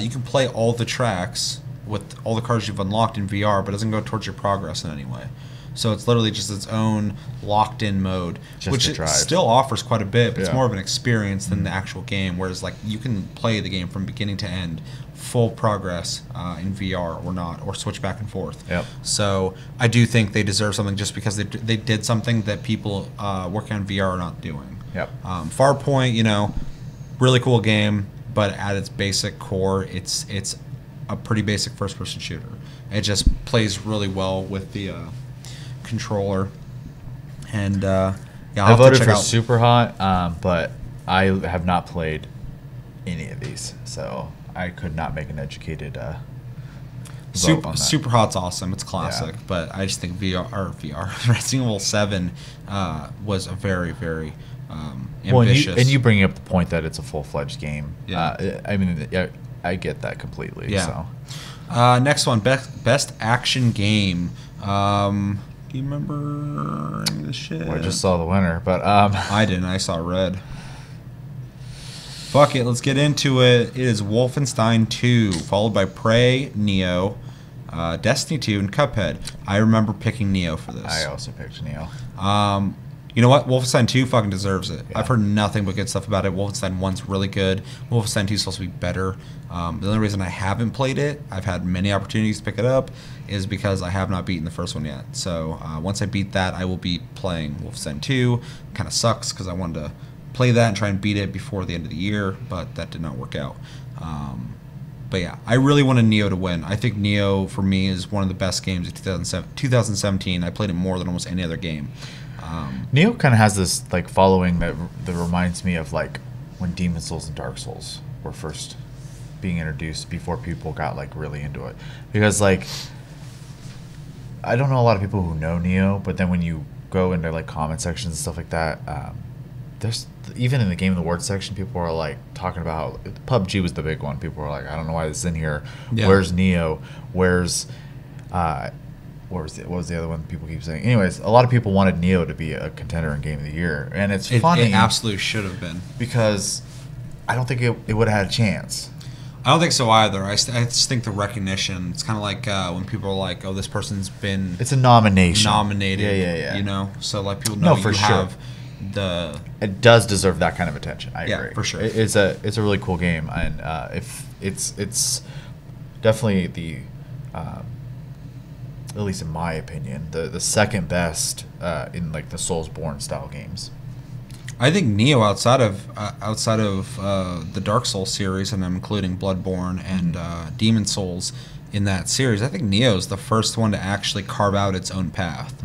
Speaker 1: you can play all the tracks with all the cars you've unlocked in VR, but it doesn't go towards your progress in any way. So it's literally just its own locked-in mode, which it still offers quite a bit, but it's more of an experience than the actual game, whereas you can play the game from beginning to end, full progress in VR or not, or switch back and forth.
Speaker 2: Yep.
Speaker 1: So I do think they deserve something just because they did something that people working on VR are not doing.
Speaker 2: Yep.
Speaker 1: Farpoint, really cool game, but at its basic core, it's a pretty basic first-person shooter. It just plays really well with the controller. And I
Speaker 2: voted for Superhot, but I have not played any of these, so I could not make an educated vote on that.
Speaker 1: Superhot's awesome. It's classic, but I just think VR Resident Evil 7 was a very, very ambitious.
Speaker 2: Well, and you bringing up the point that it's a full-fledged game.
Speaker 1: Yeah.
Speaker 2: I get that completely.
Speaker 1: Yeah.
Speaker 2: So.
Speaker 1: Next one, best action game. Do you remember any of this shit?
Speaker 2: Well, I just saw the winner, but
Speaker 1: I didn't. I saw red. Fuck it, let's get into it. It is Wolfenstein 2, followed by Prey, Neo, Destiny 2, and Cuphead. I remember picking Neo for this.
Speaker 2: I also picked Neo.
Speaker 1: You know what? Wolfenstein 2 fucking deserves it.
Speaker 2: Yeah.
Speaker 1: I've heard nothing but good stuff about it. Wolfenstein 1's really good. Wolfenstein 2 is supposed to be better. The only reason I haven't played it, I've had many opportunities to pick it up, is because I have not beaten the first one yet. So once I beat that, I will be playing Wolfenstein 2. Kind of sucks because I wanted to play that and try and beat it before the end of the year, but that did not work out. But yeah, I really wanted Neo to win. I think Neo, for me, is one of the best games of 2017. I played it more than almost any other game.
Speaker 2: Neo kind of has this following that reminds me of when Demon Souls and Dark Souls were first being introduced before people got really into it, because I don't know a lot of people who know Neo, but then when you go into comment sections and stuff like that, there's even in the Game of the Word section, people are talking about how PUBG was the big one. People were I don't know why this is in here. Yeah. Where's Neo? Where's what was the other one people keep saying? Anyways, a lot of people wanted Neo to be a contender in Game of the Year, and it's funny.
Speaker 1: It absolutely should have been,
Speaker 2: because I don't think it would have had a chance.
Speaker 1: I don't think so either. I just think the recognition. It's kind of when people are like, "Oh, this person's been."
Speaker 2: It's a nominated.
Speaker 1: Yeah. So people know you have the.
Speaker 2: It does deserve that kind of attention. I agree
Speaker 1: for sure.
Speaker 2: It's a really cool game, and if it's definitely the. At least in my opinion, the second best in the Soulsborne style games.
Speaker 1: I think Neo, outside of the Dark Souls series, and I'm including Bloodborne and Demon Souls in that series, I think Neo is the first one to actually carve out its own path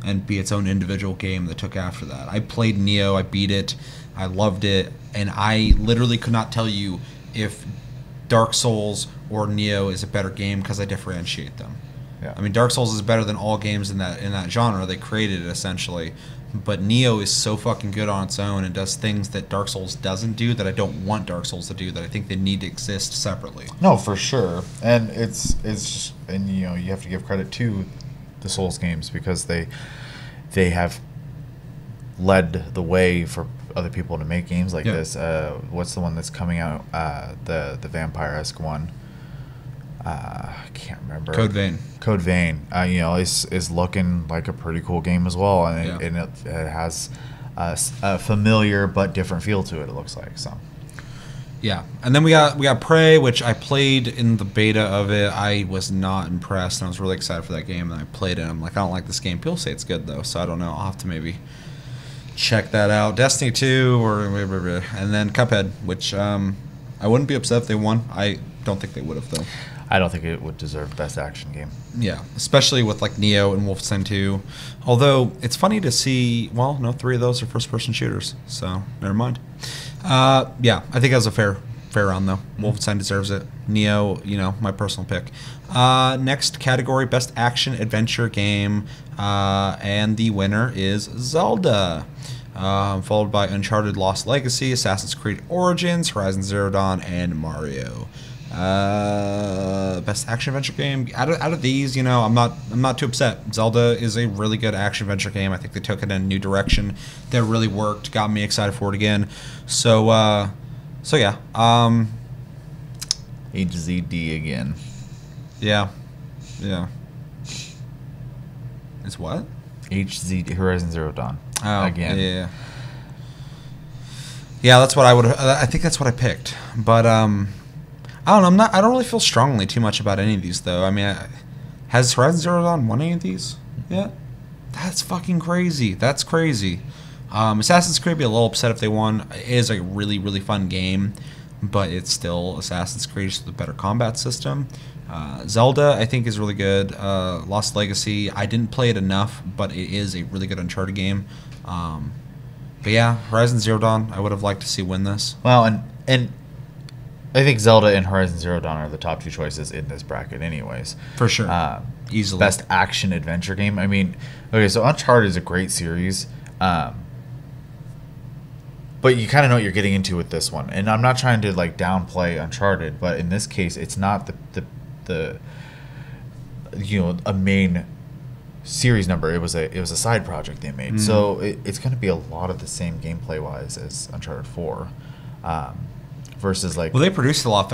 Speaker 1: and be its own individual game that took after that. I played Neo, I beat it. I loved it, and I literally could not tell you if Dark Souls or Neo is a better game because I differentiate them.
Speaker 2: Yeah.
Speaker 1: I mean, Dark Souls is better than all games in that genre. They created it essentially, but Neo is so fucking good on its own and does things that Dark Souls doesn't do that I don't want Dark Souls to do. That I think they need to exist separately.
Speaker 2: No, for sure, and and you have to give credit to the Souls games because they have led the way for other people to make games like this. What's the one that's coming out? The vampire-esque one. I can't remember.
Speaker 1: Code Vein.
Speaker 2: Code Vein, is looking like a pretty cool game as well, and it has a familiar but different feel to it. It looks like so.
Speaker 1: Yeah, and then we got Prey, which I played in the beta of it. I was not impressed, and I was really excited for that game. And I played it. And I'm like, I don't like this game. People say it's good though, so I don't know. I'll have to maybe check that out. Destiny 2, and then Cuphead, which I wouldn't be upset if they won. I don't think they would have though.
Speaker 2: I don't think it would deserve Best Action Game.
Speaker 1: Yeah, especially with like Neo and Wolfenstein 2. Although it's funny to see, well, no, 3 of those are first-person shooters, so never mind. Yeah, I think that was a fair round though. Wolfenstein deserves it. Neo, my personal pick. Next category, Best Action Adventure Game, and the winner is Zelda. Followed by Uncharted Lost Legacy, Assassin's Creed Origins, Horizon Zero Dawn, and Mario. Best action adventure game out of these, I'm not too upset. Zelda is a really good action adventure game. I think they took it in a new direction that really worked, got me excited for it again. So yeah.
Speaker 2: HZD again.
Speaker 1: Yeah. It's what?
Speaker 2: HZD, Horizon Zero Dawn.
Speaker 1: Oh,
Speaker 2: again.
Speaker 1: Yeah, that's what I think that's what I picked. But I don't know. I don't really feel strongly too much about any of these, though. I mean, has Horizon Zero Dawn won any of these yet? That's fucking crazy. That's crazy. Assassin's Creed would be a little upset if they won. It is a really, really fun game, but it's still Assassin's Creed with a better combat system. Zelda, I think, is really good. Lost Legacy, I didn't play it enough, but it is a really good Uncharted game. But yeah, Horizon Zero Dawn, I would have liked to see win this.
Speaker 2: Well, and I think Zelda and Horizon Zero Dawn are the top 2 choices in this bracket anyways.
Speaker 1: For sure. Easily.
Speaker 2: Best action adventure game. I mean, okay, so Uncharted is a great series. But you kind of know what you're getting into with this one. And I'm not trying to like downplay Uncharted, but in this case, it's not the a main series number. It was a side project they made. So it's going to be a lot of the same gameplay wise as Uncharted 4. Versus like,
Speaker 1: well, they produced it a lot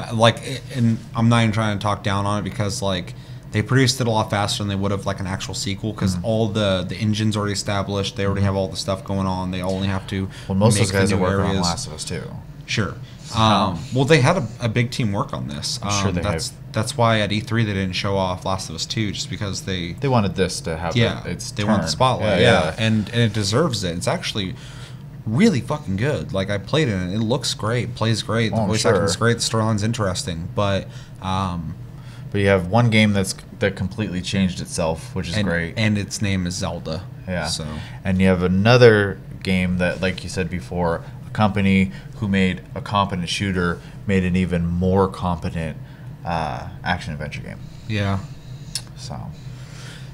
Speaker 1: and I'm not even trying to talk down on it because like they produced it a lot faster than they would have like an actual sequel because all the engine's already established. They already have all the stuff going on. They only have to
Speaker 2: most
Speaker 1: make
Speaker 2: of those guys
Speaker 1: the
Speaker 2: are
Speaker 1: new
Speaker 2: working
Speaker 1: areas.
Speaker 2: on Last of Us too.
Speaker 1: Sure. Well, they had a big team work on this.
Speaker 2: I'm sure
Speaker 1: that's why at E3 they didn't show off Last of Us 2 just because they
Speaker 2: wanted this to have its
Speaker 1: they
Speaker 2: turn.
Speaker 1: want the spotlight. Yeah. And it deserves it. It's actually really fucking good. Like I played it and it looks great, plays great, the voice acting's great, the storyline's interesting, but
Speaker 2: you have one game that completely changed itself, which is great,
Speaker 1: and its name is Zelda.
Speaker 2: Yeah.
Speaker 1: So
Speaker 2: and you have another game that, like you said before, a company who made a competent shooter made an even more competent action adventure game.
Speaker 1: Yeah.
Speaker 2: So.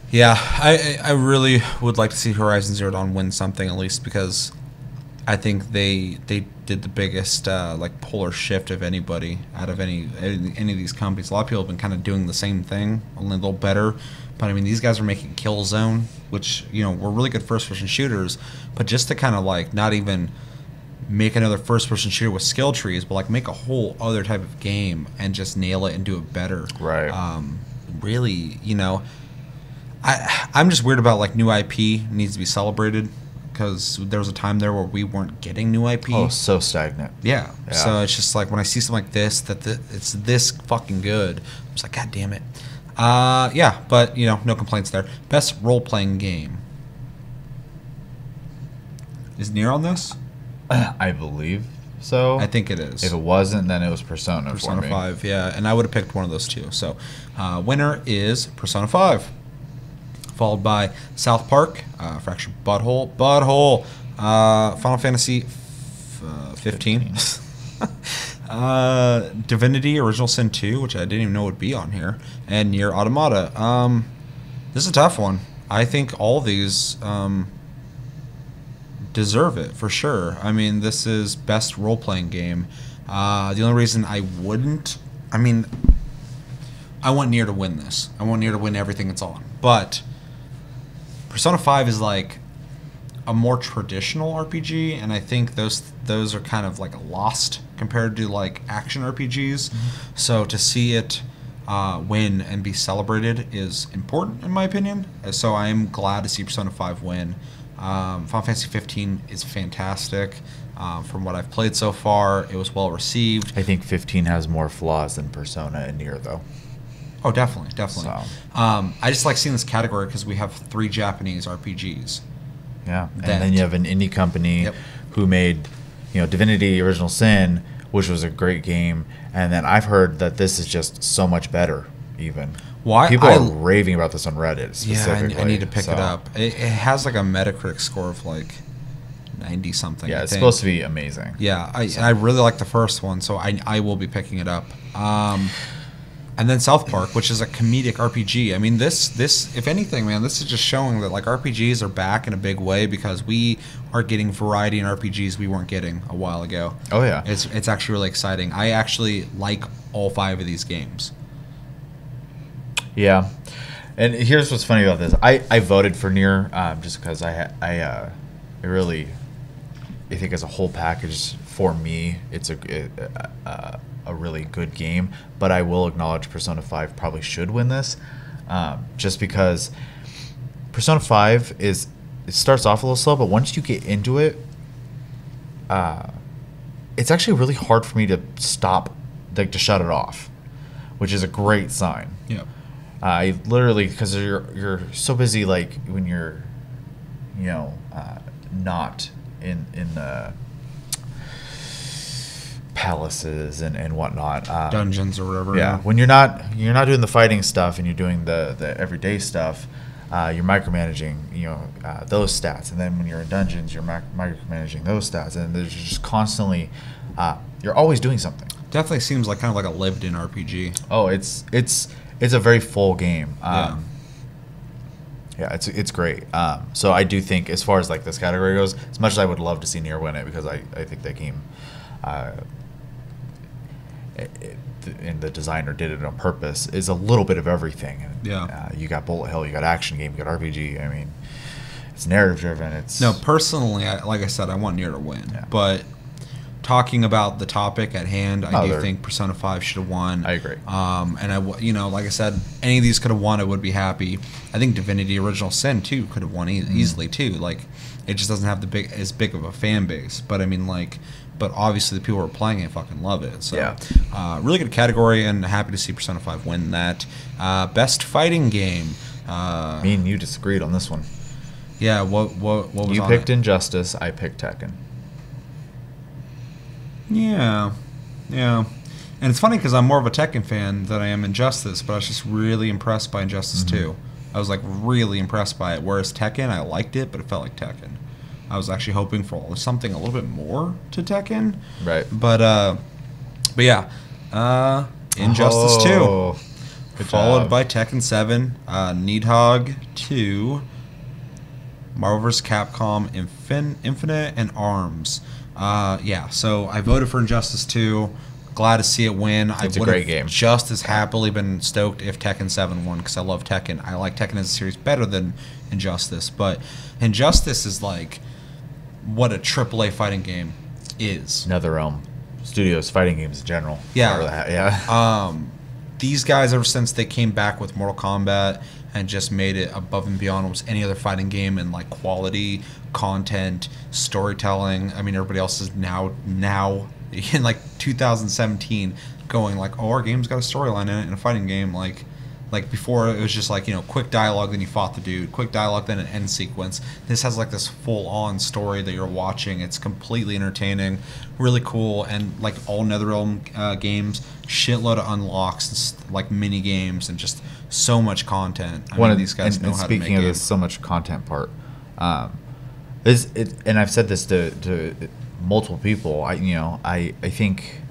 Speaker 1: Yeah, I really would like to see Horizon Zero Dawn win something at least because I think they did the biggest like polar shift of anybody out of any of these companies. A lot of people have been kind of doing the same thing, only a little better. But I mean, these guys are making Killzone, which were really good first-person shooters, but just to kind of like not even make another first-person shooter with skill trees, but like make a whole other type of game and just nail it and do it better.
Speaker 2: Right.
Speaker 1: Really, I'm just weird about like new IP needs to be celebrated. Because there was a time there where we weren't getting new IP.
Speaker 2: Oh, so stagnant.
Speaker 1: Yeah. So it's just like when I see something like this, it's this fucking good. I'm just like, God damn it. Yeah, but no complaints there. Best role-playing game. Is Nier on this?
Speaker 2: I believe so.
Speaker 1: I think it is.
Speaker 2: If it wasn't, then it was Persona.
Speaker 1: Persona
Speaker 2: for me.
Speaker 1: 5, yeah, and I would have picked one of those two. So, winner is Persona 5. Followed by South Park, Fractured Butthole, Final Fantasy 15. Divinity Original Sin 2, which I didn't even know would be on here, and Nier Automata. This is a tough one. I think all these deserve it for sure. I mean, this is best role-playing game. The only reason I wouldn't, I mean, I want Nier to win this. I want Nier to win everything it's on. But Persona 5 is like a more traditional RPG, and I think those are kind of like lost compared to like action RPGs. Mm-hmm. So to see it win and be celebrated is important in my opinion. So I am glad to see Persona 5 win. Final Fantasy 15 is fantastic. From what I've played so far, it was well received.
Speaker 2: I think 15 has more flaws than Persona and Nier, though.
Speaker 1: Oh, definitely. So. I just like seeing this category because we have 3 Japanese RPGs.
Speaker 2: Yeah, and then you have an indie company who made, Divinity Original Sin, which was a great game, and then I've heard that this is just so much better, even. Well, people are raving about this on Reddit specifically.
Speaker 1: Yeah, I need to pick it up. It has like a Metacritic score of like 90 something.
Speaker 2: Yeah, it's supposed to be amazing.
Speaker 1: Yeah, I really like the first one, so I will be picking it up. And then South Park, which is a comedic RPG. I mean, this if anything, man, this is just showing that like RPGs are back in a big way because we are getting variety in RPGs we weren't getting a while ago.
Speaker 2: Oh yeah,
Speaker 1: it's actually really exciting. I actually like all 5 of these games.
Speaker 2: Yeah, and here's what's funny about this. I voted for Nier just because I really think as a whole package for me it's a really good game, but I will acknowledge Persona 5 probably should win this, just because Persona 5 it starts off a little slow, but once you get into it, it's actually really hard for me to stop, like to shut it off, which is a great sign.
Speaker 1: Yeah.
Speaker 2: I literally, because you're so busy, like when you're, not in the palaces and whatnot,
Speaker 1: dungeons or whatever.
Speaker 2: Yeah, when you're not doing the fighting stuff and you're doing the everyday stuff, you're micromanaging those stats, and then when you're in dungeons, you're micromanaging those stats, and there's just constantly you're always doing something.
Speaker 1: Definitely seems like kind of like a lived-in RPG.
Speaker 2: Oh, it's a very full game. Yeah, it's great. So I do think, as far as like this category goes, as much as I would love to see Nier win it, because I think that game, and the designer did it on purpose, is a little bit of everything.
Speaker 1: Yeah.
Speaker 2: You got bullet hell, you got action game, you got RPG. I mean, it's narrative driven.
Speaker 1: No, personally, like I said, I want Nier to win. Yeah. But talking about the topic at hand, I do think Persona 5 should have won.
Speaker 2: I agree.
Speaker 1: And like I said, any of these could have won, I would be happy. I think Divinity Original Sin 2 could have won easily too. Like, it just doesn't have as big of a fan base. But I mean, but obviously the people who are playing it fucking love it. So, yeah. Really good category, and happy to see Persona 5 win that. Best fighting game.
Speaker 2: Me and you disagreed on this one.
Speaker 1: Yeah. What was
Speaker 2: you
Speaker 1: on
Speaker 2: picked
Speaker 1: it?
Speaker 2: Injustice. I picked Tekken.
Speaker 1: Yeah. And it's funny because I'm more of a Tekken fan than I am Injustice, but I was just really impressed by Injustice 2. I was like really impressed by it, whereas Tekken, I liked it, but it felt like Tekken. I was actually hoping for something a little bit more to Tekken.
Speaker 2: Right.
Speaker 1: But yeah. Injustice 2. Followed by Tekken 7, Nidhogg 2, Marvel vs. Capcom Infinite, and ARMS. So I voted for Injustice 2. Glad to see it win.
Speaker 2: It's a great game.
Speaker 1: Just as happily been stoked if Tekken 7 won, because I love Tekken. I like Tekken as a series better than Injustice, but Injustice is like what a AAA fighting game is.
Speaker 2: NetherRealm Studios fighting games in general.
Speaker 1: Yeah. These guys, ever since they came back with Mortal Kombat and just made it above and beyond almost any other fighting game in like quality, content, storytelling. I mean, everybody else is now in like 2017 going like, oh, our game's got a storyline in it in a fighting game. Like before, it was just like, quick dialogue, then you fought the dude. Quick dialogue, then an end sequence. This has like this full-on story that you're watching. It's completely entertaining, really cool, and like all NetherRealm games, shitload of unlocks, like mini games, and just so much content. I mean, these guys know how to make
Speaker 2: Speaking of this so much content part, and I've said this to multiple people. I think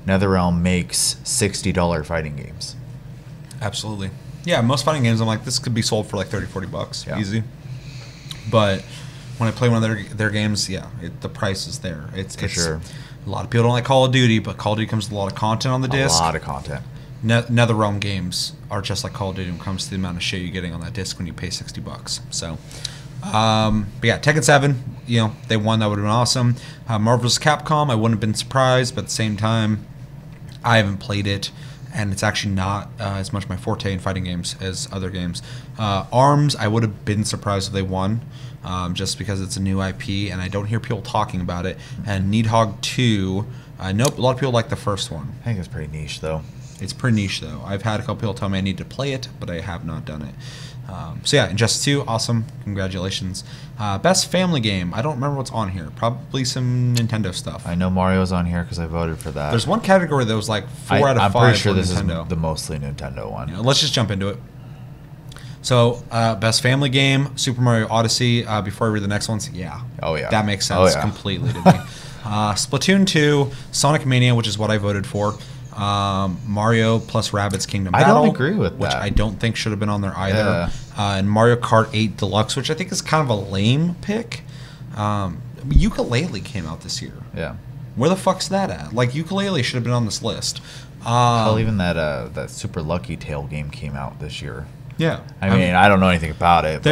Speaker 2: NetherRealm makes $60 fighting games.
Speaker 1: Absolutely. Yeah, most fighting games, I'm like, this could be sold for like $30-40,
Speaker 2: Yeah.
Speaker 1: easy. But when I play one of their games, yeah, the price is there. It's
Speaker 2: sure.
Speaker 1: A lot of people don't like Call of Duty, but Call of Duty comes with a lot of content on the disc.
Speaker 2: A lot of content.
Speaker 1: NetherRealm games are just like Call of Duty when it comes to the amount of shit you're getting on that disc when you pay $60. So, but yeah, Tekken 7, they won. That would have been awesome. Marvel vs. Capcom, I wouldn't have been surprised, but at the same time, I haven't played it, and it's actually not as much my forte in fighting games as other games. ARMS, I would have been surprised if they won, just because it's a new IP, and I don't hear people talking about it. And Needhog 2, I know a lot of people like the first one.
Speaker 2: I think it's pretty niche, though.
Speaker 1: It's pretty niche, though. I've had a couple people tell me I need to play it, but I have not done it. So yeah, Injustice 2, awesome. Congratulations. Best family game. I don't remember what's on here. Probably some Nintendo stuff.
Speaker 2: I know Mario's on here because I voted for that.
Speaker 1: There's one category that was like 4 out of 5
Speaker 2: I'm pretty sure
Speaker 1: for
Speaker 2: this
Speaker 1: Nintendo.
Speaker 2: is the mostly Nintendo one.
Speaker 1: Let's just jump into it. So, best family game, Super Mario Odyssey. Before I read the next ones, yeah.
Speaker 2: Oh, yeah.
Speaker 1: That makes sense completely to me. Splatoon 2, Sonic Mania, which is what I voted for. Mario plus Rabbids Kingdom Battle.
Speaker 2: I don't agree with that.
Speaker 1: Which I don't think should have been on there either.
Speaker 2: Yeah.
Speaker 1: And Mario Kart 8 Deluxe, which I think is kind of a lame pick. Ukulele came out this year.
Speaker 2: Yeah.
Speaker 1: Where the fuck's that at? Like, Ukulele should have been on this list.
Speaker 2: Hell, even that Super Lucky Tail game came out this year.
Speaker 1: Yeah.
Speaker 2: I mean, I don't know anything about it.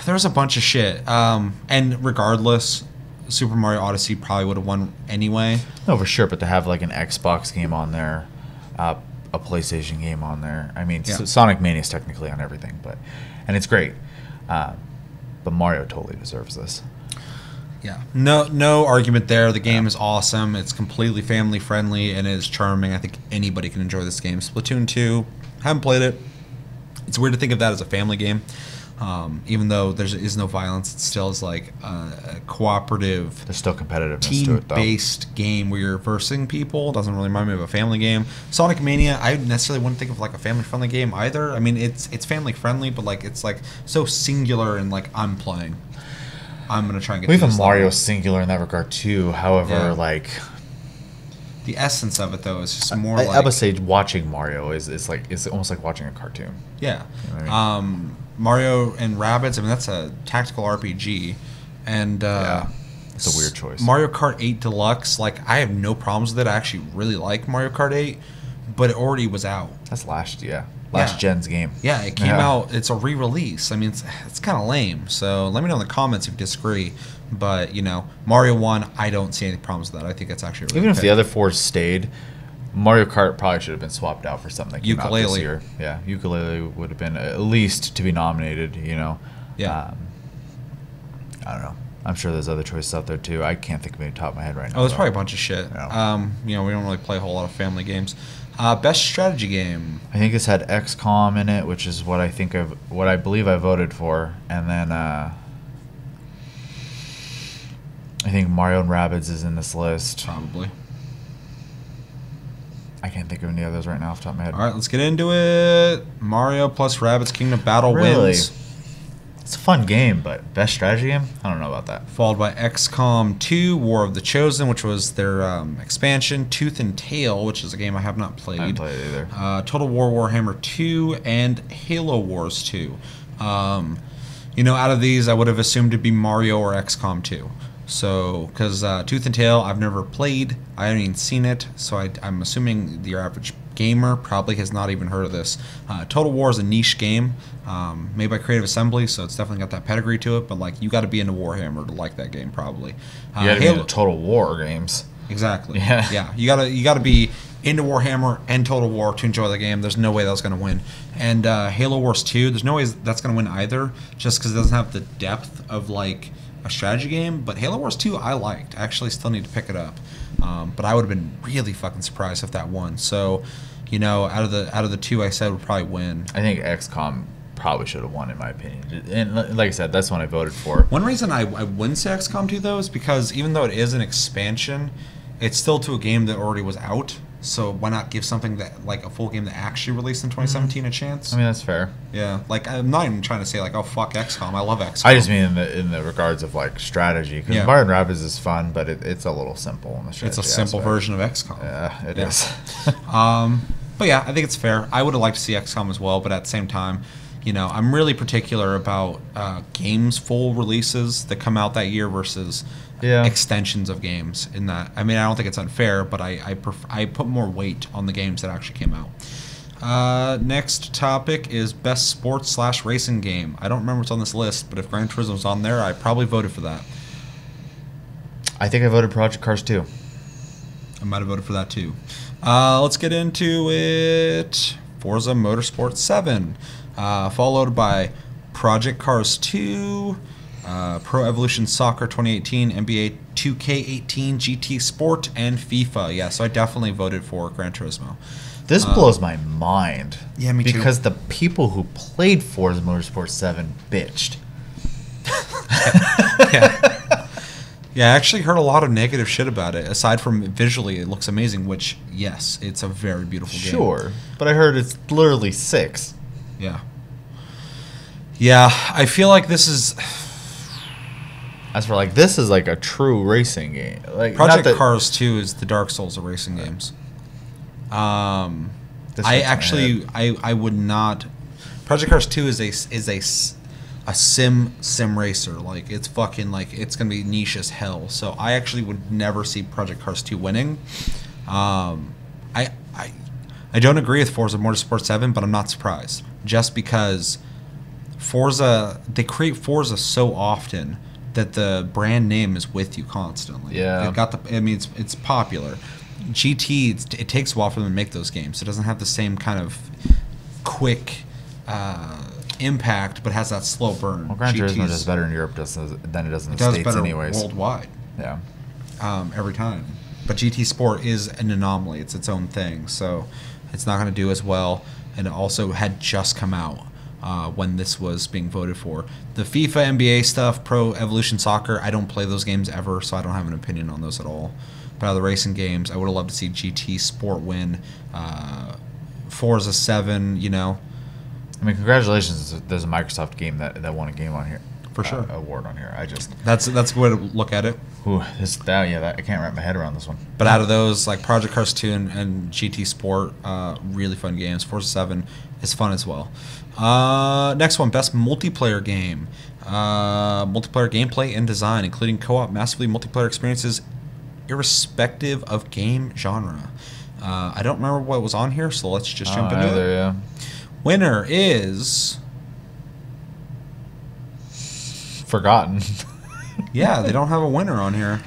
Speaker 1: There's a bunch of shit. And regardless, Super Mario Odyssey probably would have won anyway.
Speaker 2: No, for sure. But to have like an Xbox game on there, a PlayStation game on there. I mean, Sonic Mania is technically on everything, and it's great. But Mario totally deserves this.
Speaker 1: Yeah. No argument there. The game is awesome. It's completely family friendly and it is charming. I think anybody can enjoy this game. Splatoon 2, haven't played it. It's weird to think of that as a family game. Even though there is no violence, it still is like a cooperative,
Speaker 2: there's still competitiveness to it, though.
Speaker 1: Team-based game where you're versing people. It doesn't really remind me of a family game. Sonic Mania, I necessarily wouldn't think of like a family-friendly game either. I mean, it's family-friendly, but like it's like so singular and like I'm playing. I'm gonna try and get.
Speaker 2: Even Mario singular in that regard too. However, like
Speaker 1: the essence of it though is just more.
Speaker 2: I would say watching Mario is almost like watching a cartoon.
Speaker 1: Yeah.
Speaker 2: You know what I mean?
Speaker 1: Mario and Rabbids. I mean, that's a tactical RPG, and
Speaker 2: it's a weird choice.
Speaker 1: Mario Kart 8 Deluxe. Like, I have no problems with it. I actually really like Mario Kart 8, but it already was out.
Speaker 2: That's last gen's game.
Speaker 1: Yeah, it came out. It's a re-release. I mean, it's kind of lame. So let me know in the comments if you disagree. But Mario 1, I don't see any problems with that. I think it's actually really
Speaker 2: even if the other four stayed. Mario Kart probably should have been swapped out for something that came out this year. Yeah, Ukulele would have been at least to be nominated,
Speaker 1: Yeah.
Speaker 2: I don't know. I'm sure there's other choices out there, too. I can't think of any top of my head right now.
Speaker 1: Oh, there's probably a bunch of shit.
Speaker 2: Yeah.
Speaker 1: We don't really play a whole lot of family games. Best strategy game.
Speaker 2: I think this had XCOM in it, which is what I believe I voted for. And then I think Mario and Rabbids is in this list.
Speaker 1: Probably.
Speaker 2: I can't think of any others right now off the top of my head.
Speaker 1: All right, let's get into it. Mario plus Rabbids Kingdom Battle wins.
Speaker 2: It's a fun game, but best strategy game? I don't know about that.
Speaker 1: Followed by XCOM 2, War of the Chosen, which was their expansion. Tooth and Tail, which is a game I have not played.
Speaker 2: I haven't played it either.
Speaker 1: Total War Warhammer 2, and Halo Wars 2. Out of these, I would have assumed it'd be Mario or XCOM 2. So, because Tooth and Tail, I've never played. I haven't even seen it. So I'm assuming your average gamer probably has not even heard of this. Total War is a niche game made by Creative Assembly, so it's definitely got that pedigree to it. But like, you got to be into Warhammer to like that game, probably.
Speaker 2: You got to be into Total War games.
Speaker 1: Exactly.
Speaker 2: Yeah.
Speaker 1: Yeah. You got to be into Warhammer and Total War to enjoy the game. There's no way that's going to win. And Halo Wars 2, there's no way that's going to win either, just because it doesn't have the depth of like a strategy game. But Halo Wars 2 I liked. I actually still need to pick it up. But I would have been really fucking surprised if that won. So, out of the two I said would probably win.
Speaker 2: I think XCOM probably should have won in my opinion. And like I said, that's one I voted for.
Speaker 1: One reason I wouldn't say XCOM 2 though is because even though it is an expansion, it's still to a game that already was out. So why not give something that like a full game that actually released in 2017 a chance?
Speaker 2: I mean, that's fair.
Speaker 1: Yeah, like I'm not even trying to say like, oh fuck XCOM, I love XCOM.
Speaker 2: I just mean in the regards of like strategy, because
Speaker 1: Yeah.
Speaker 2: Mario & Rabbids is fun, but it's a little simple in the strategy.
Speaker 1: It's a simple
Speaker 2: aspect.
Speaker 1: version of XCOM.
Speaker 2: Yeah, it is.
Speaker 1: But yeah, I think it's fair. I would have liked to see XCOM as well, but at the same time, you know, I'm really particular about games full releases that come out that year versus extensions of games. In that, I mean, I don't think it's unfair, but I put more weight on the games that actually came out. Next topic is best sports/racing game. I don't remember what's on this list, but if Gran Turismo's on there, I probably voted for that.
Speaker 2: I think I voted Project Cars 2.
Speaker 1: I might have voted for that too. Let's get into it. Forza Motorsport 7, followed by Project Cars 2, Pro Evolution Soccer 2018, NBA 2K18, GT Sport, and FIFA. Yeah, so I definitely voted for Gran Turismo.
Speaker 2: This blows my mind.
Speaker 1: Yeah, me too.
Speaker 2: Because the people who played Forza Motorsport 7 bitched.
Speaker 1: Yeah. Yeah, I actually heard a lot of negative shit about it. Aside from visually, it looks amazing, which, yes, it's a very beautiful game.
Speaker 2: Sure, but I heard it's literally 6.
Speaker 1: Yeah. Yeah, I feel like this is...
Speaker 2: As for like, this is like a true racing game. Like
Speaker 1: Project Cars 2 is the Dark Souls of racing games. I would not... Project Cars 2 is a sim racer. Like, it's fucking, like, it's gonna be niche as hell. So I actually would never see Project Cars 2 winning. I don't agree with Forza Motorsport 7, but I'm not surprised. Just because they create Forza so often that the brand name is with you constantly.
Speaker 2: Yeah.
Speaker 1: It's popular. GT, it takes a while for them to make those games. It doesn't have the same kind of quick impact, but has that slow burn.
Speaker 2: Well, Gran Turismo does better in Europe than it does in the States
Speaker 1: better
Speaker 2: anyways.
Speaker 1: Worldwide.
Speaker 2: Yeah.
Speaker 1: Every time. But GT Sport is an anomaly. It's its own thing. So it's not going to do as well. And it also had just come out when this was being voted for. The FIFA, NBA stuff, Pro Evolution Soccer, I don't play those games ever, so I don't have an opinion on those at all. But out of the racing games, I would have loved to see GT Sport win. Forza 7, you know.
Speaker 2: I mean, congratulations. There's a Microsoft game that won a game on here.
Speaker 1: For sure.
Speaker 2: Award on here.
Speaker 1: That's a good way to look at it.
Speaker 2: Ooh, I can't wrap my head around this one.
Speaker 1: But out of those, like Project Cars 2 and GT Sport, really fun games. Forza 7 is fun as well. Next one, best multiplayer game. Multiplayer gameplay and design, including co-op massively multiplayer experiences, irrespective of game genre. I don't remember what was on here, so let's just jump into it.
Speaker 2: Yeah.
Speaker 1: Winner is...
Speaker 2: Forgotten.
Speaker 1: Yeah, they don't have a winner on here.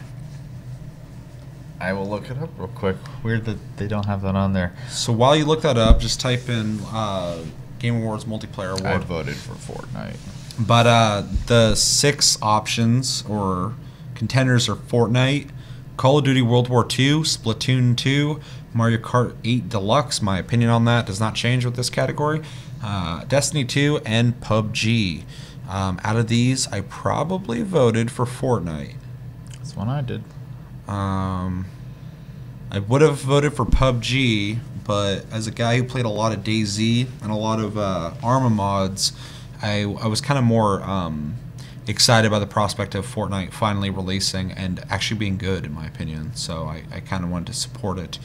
Speaker 2: I will look it up real quick. Weird that they don't have that on there.
Speaker 1: So while you look that up, just type in Game Awards Multiplayer Award.
Speaker 2: I voted for Fortnite.
Speaker 1: But the 6 options or contenders are Fortnite, Call of Duty World War II, Splatoon 2, Mario Kart 8 Deluxe. My opinion on that does not change with this category. Destiny 2 and PUBG. Out of these, I probably voted for Fortnite.
Speaker 2: That's one I did.
Speaker 1: I would have voted for PUBG, but as a guy who played a lot of DayZ and a lot of Arma mods, I was kind of more excited by the prospect of Fortnite finally releasing and actually being good, in my opinion. So I kind of wanted to support it.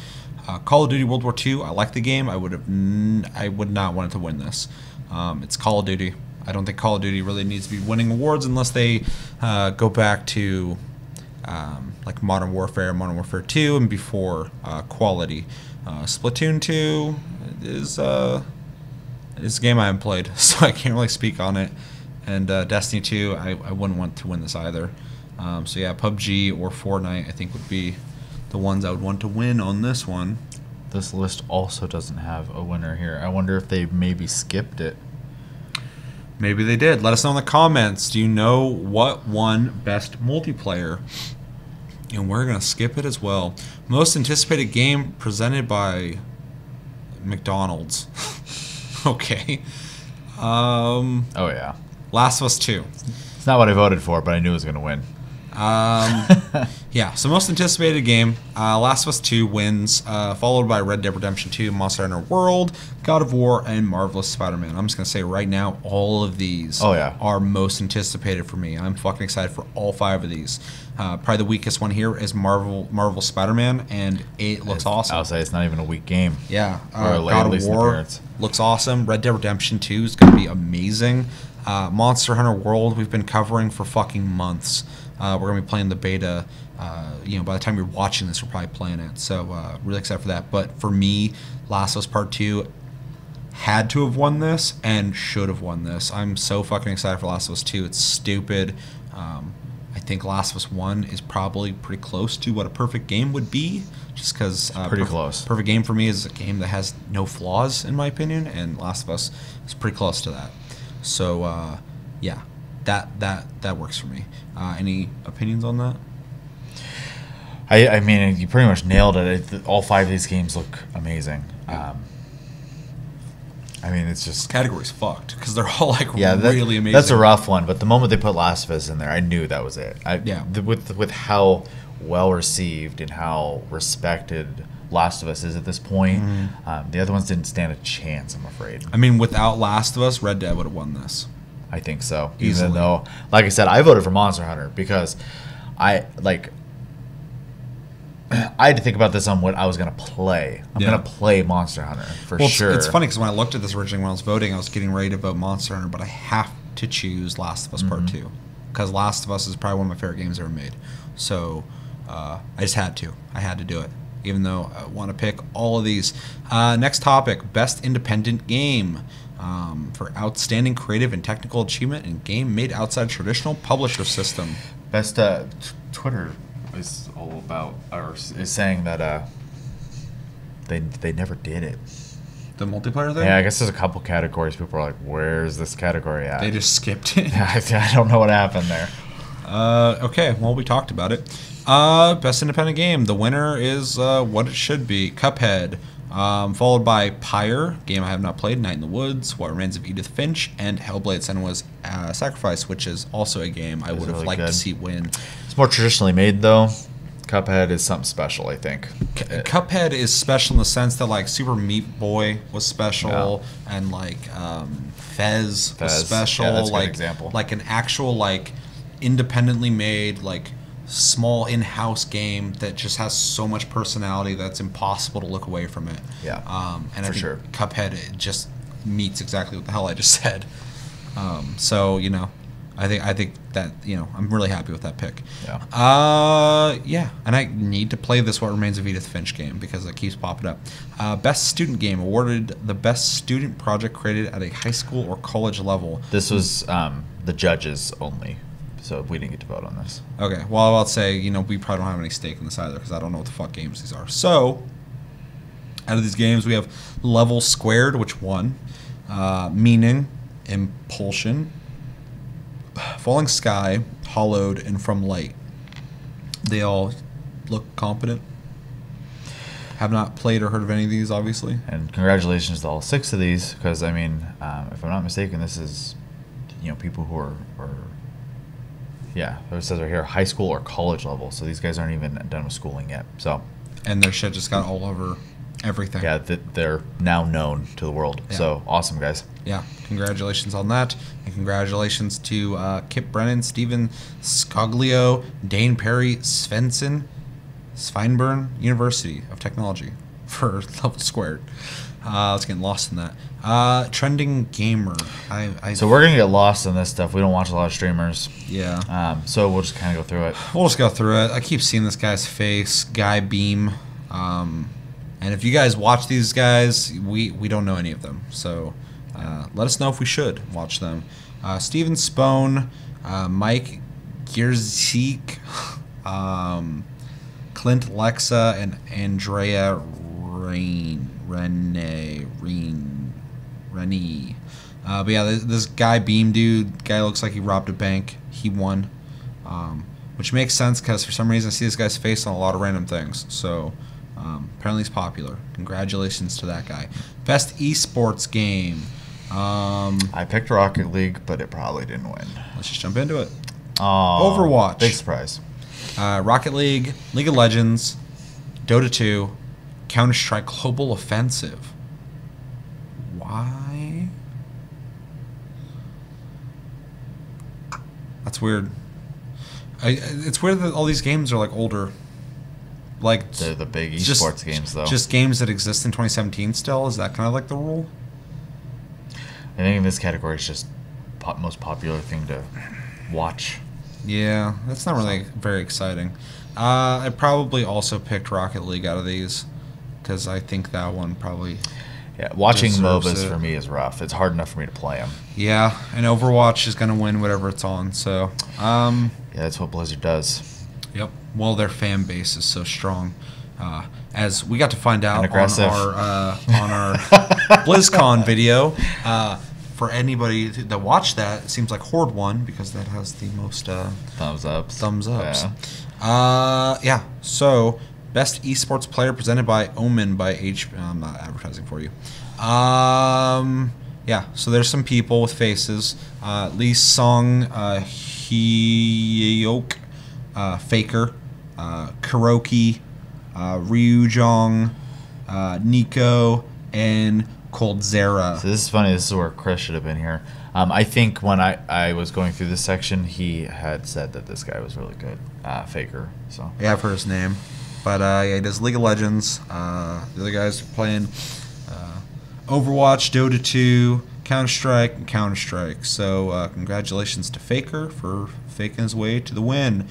Speaker 1: Call of Duty World War II, I like the game. I would not want it to win this. It's Call of Duty. I don't think Call of Duty really needs to be winning awards unless they go back to like Modern Warfare 2, and before quality. Splatoon 2 is a game I haven't played, so I can't really speak on it. And Destiny 2, I wouldn't want to win this either. So yeah, PUBG or Fortnite I think would be the ones I would want to win on this one.
Speaker 2: This list also doesn't have a winner here. I wonder if they maybe skipped it.
Speaker 1: Maybe they did. Let us know in the comments. Do you know what won Best Multiplayer? And we're going to skip it as well. Most anticipated game presented by McDonald's. Okay.
Speaker 2: Oh, yeah.
Speaker 1: Last of Us 2.
Speaker 2: It's not what I voted for, but I knew it was going to win.
Speaker 1: Yeah, so most anticipated game, Last of Us 2 wins, followed by Red Dead Redemption 2, Monster Hunter World, God of War, and Marvelous Spider-Man. I'm just going to say right now, all of these are most anticipated for me. I'm fucking excited for all 5 of these. Probably the weakest one here is Marvel Spider-Man, and it looks awesome.
Speaker 2: I'll say it's not even a weak game.
Speaker 1: Yeah, God of War looks awesome. Red Dead Redemption 2 is going to be amazing. Monster Hunter World we've been covering for fucking months. We're going to be playing the beta. By the time you're watching this, we're probably playing it. So really excited for that. But for me, Last of Us Part 2 had to have won this and should have won this. I'm so fucking excited for Last of Us 2. It's stupid. I think Last of Us 1 is probably pretty close to what a perfect game would be. Just because
Speaker 2: pretty close.
Speaker 1: Perfect game for me is a game that has no flaws, in my opinion. And Last of Us is pretty close to that. So, yeah. That works for me. Any opinions on that?
Speaker 2: I mean, you pretty much nailed it. All 5 of these games look amazing. I mean, it's just
Speaker 1: category's fucked because they're all like really amazing.
Speaker 2: That's a rough one, but the moment they put Last of Us in there, I knew that was it. With how well received and how respected Last of Us is at this point, the other ones didn't stand a chance, I'm afraid.
Speaker 1: I mean, without Last of Us, Red Dead would have won this.
Speaker 2: I think so.
Speaker 1: Easily.
Speaker 2: Even though, like I said, I voted for Monster Hunter because I had to think about this on what I was going to play. I'm going to play Monster Hunter for sure.
Speaker 1: It's funny because when I looked at this originally when I was voting, I was getting ready to vote Monster Hunter, but I have to choose Last of Us Part 2 because Last of Us is probably one of my favorite games ever made. So I just had to. I had to do it, even though I want to pick all of these. Next topic, Best Independent Game. For outstanding creative and technical achievement in game made outside traditional publisher system.
Speaker 2: Best Twitter is all about, or is saying that they never did it.
Speaker 1: The multiplayer thing?
Speaker 2: Yeah, I guess there's a couple categories. People are like, "Where's this category at?"
Speaker 1: They just skipped it.
Speaker 2: I don't know what happened there.
Speaker 1: Okay, well we talked about it. Best independent game. The winner is what it should be. Cuphead. Followed by Pyre, game I have not played, Night in the Woods, What Remains of Edith Finch, and Hellblade: Senua's Sacrifice, which is also a game I would have liked to see win.
Speaker 2: It's more traditionally made, though. Cuphead is something special, I think.
Speaker 1: Cuphead is special in the sense that, like, Super Meat Boy was special, and, like, Fez was special.
Speaker 2: Yeah, that's a good
Speaker 1: like,
Speaker 2: example.
Speaker 1: Like an actual, like, independently made, like, small in-house game that just has so much personality that's impossible to look away from it.
Speaker 2: Yeah,
Speaker 1: and I think Cuphead it just meets exactly what the hell I just said. So I think that I'm really happy with that pick.
Speaker 2: Yeah.
Speaker 1: And I need to play this What Remains of Edith Finch game because it keeps popping up. Best student game awarded the best student project created at a high school or college level.
Speaker 2: This was the judges only. So we didn't get to vote on this. Okay.
Speaker 1: Well, I'll say, we probably don't have any stake in this either because I don't know what the fuck games these are. So, out of these games, we have Level Squared, which won. Meaning, Impulsion, Falling Sky, Hollowed, and From Light. They all look competent. Have not played or heard of any of these, obviously.
Speaker 2: And congratulations to all 6 of these because, I mean, if I'm not mistaken, this is, people who are yeah, it says right here, high school or college level. So these guys aren't even done with schooling yet. So,
Speaker 1: and their shit just got all over everything.
Speaker 2: Yeah, they're now known to the world. Yeah. So awesome, guys.
Speaker 1: Yeah, congratulations on that, and congratulations to Kip Brennan, Steven Scoglio, Dane Perry, Sveinborn University of Technology for Level Squared. I was getting lost in that. Trending Gamer.
Speaker 2: So we're gonna get lost in this stuff. We don't watch a lot of streamers.
Speaker 1: Yeah.
Speaker 2: So we'll just kind of go through it.
Speaker 1: We'll just go through it. I keep seeing this guy's face, Guy Beam. And if you guys watch these guys, we don't know any of them. So let us know if we should watch them. Steven Spone, Mike Gierzik, Clint Lexa, and Andrea Rennie. But yeah, this Guy Beam guy looks like he robbed a bank. He won, which makes sense because for some reason I see this guy's face on a lot of random things. So apparently he's popular. Congratulations to that guy. Best eSports game.
Speaker 2: I picked Rocket League, but it probably didn't win.
Speaker 1: Let's just jump into it.
Speaker 2: Oh,
Speaker 1: Overwatch.
Speaker 2: Big surprise.
Speaker 1: Rocket League, League of Legends, Dota 2, Counter-Strike Global Offensive. Why? That's weird. It's weird that all these games are like older. Like
Speaker 2: They're the big eSports games, though.
Speaker 1: Just games that exist in 2017 still? Is that kind of like the rule?
Speaker 2: I think in this category, it's just most popular thing to watch.
Speaker 1: Yeah, that's not really very exciting. I probably also picked Rocket League out of these because I think that one probably...
Speaker 2: Yeah, watching
Speaker 1: deserves
Speaker 2: MOBAs
Speaker 1: it.
Speaker 2: for me is rough. It's hard enough for me to play them.
Speaker 1: Yeah, and Overwatch is going to win whatever it's on, so...
Speaker 2: Yeah, that's what Blizzard does.
Speaker 1: Yep. Well, their fan base is so strong. As we got to find out
Speaker 2: And aggressive.
Speaker 1: on our BlizzCon video, for anybody that watched that, it seems like Horde won because that has the most
Speaker 2: Thumbs ups.
Speaker 1: thumbs ups.
Speaker 2: Yeah.
Speaker 1: Yeah. So, best esports player presented by Omen by I'm not advertising for you. Yeah. So there's some people with faces. Lee Sung, Hyok, Faker, Kuroki, Ryujong, Nico, and Coldzera.
Speaker 2: So this is funny. This is where Chris should have been here. I think when I was going through this section, he had said that this guy was really good. Faker. So
Speaker 1: Yeah, I've heard his name. But yeah, he does League of Legends. The other guys are playing Overwatch, Dota 2, Counter-Strike, and Counter-Strike. So congratulations to Faker for faking his way to the win.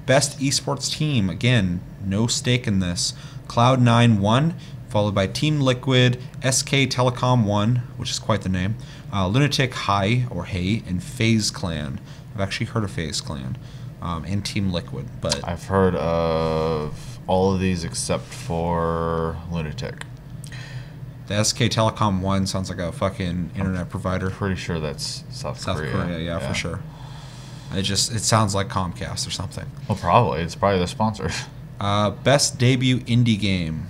Speaker 1: Best esports team. Again, no stake in this. Cloud9 won, followed by Team Liquid, SK Telecom 1, which is quite the name, Lunatic High, or Hay, and FaZe Clan. I've actually heard of FaZe Clan, and Team Liquid. But
Speaker 2: I've heard of all of these except for Lunatic.
Speaker 1: the SK Telecom 1 sounds like a fucking internet provider.
Speaker 2: Pretty sure that's South Korea.
Speaker 1: Yeah, for sure. It sounds like Comcast or something.
Speaker 2: Well, probably. It's probably their sponsor.
Speaker 1: Best debut indie game.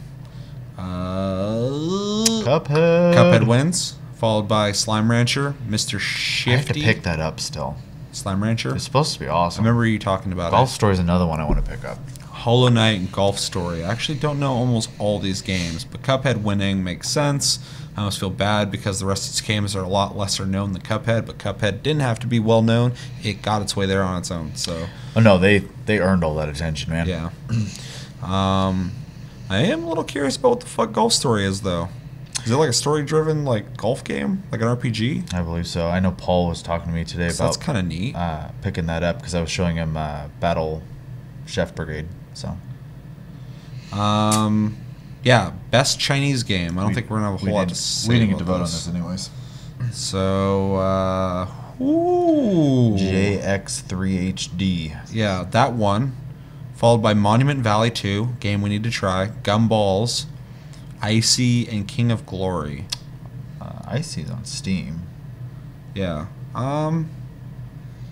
Speaker 2: Cuphead
Speaker 1: wins, followed by Slime Rancher, Mr. Shifty.
Speaker 2: I have to pick that up still.
Speaker 1: Slime Rancher.
Speaker 2: It's supposed to be
Speaker 1: I
Speaker 2: awesome.
Speaker 1: remember you talking about
Speaker 2: Golf
Speaker 1: it.
Speaker 2: Story is another one I want to pick up.
Speaker 1: Hollow Knight and Golf Story. I actually don't know almost all these games, but Cuphead winning makes sense. I almost feel bad because the rest of these games are a lot lesser known than Cuphead, but Cuphead didn't have to be well known. It got its way there on its own. So.
Speaker 2: Oh no, they earned all that attention, man.
Speaker 1: Yeah. I am a little curious about what the fuck Golf Story is, though. Is it like a story-driven like golf game, like an RPG?
Speaker 2: I believe so. I know Paul was talking to me today
Speaker 1: So
Speaker 2: about
Speaker 1: that's kind of neat.
Speaker 2: picking that up because I was showing him Battle Chef Brigade. So
Speaker 1: yeah, best Chinese game. I don't think we're gonna have a whole lot to say.
Speaker 2: we didn't get to
Speaker 1: about
Speaker 2: vote on
Speaker 1: this.
Speaker 2: this anyways.
Speaker 1: So, ooh.
Speaker 2: JX3HD.
Speaker 1: Yeah, that one. Followed by Monument Valley 2, game we need to try. Gumballs, Icy, and King of Glory.
Speaker 2: Icy's on Steam.
Speaker 1: Yeah.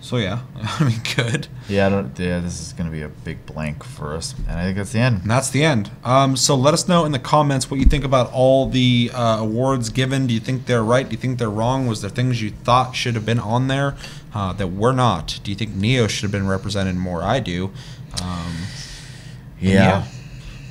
Speaker 1: So yeah, I mean, good.
Speaker 2: Yeah, this is going to be a big blank for us, and I think that's the end.
Speaker 1: And that's the end. So let us know in the comments what you think about all the awards given. Do you think they're right? Do you think they're wrong? Was there things you thought should have been on there that were not? Do you think Neo should have been represented more? I do.
Speaker 2: Yeah.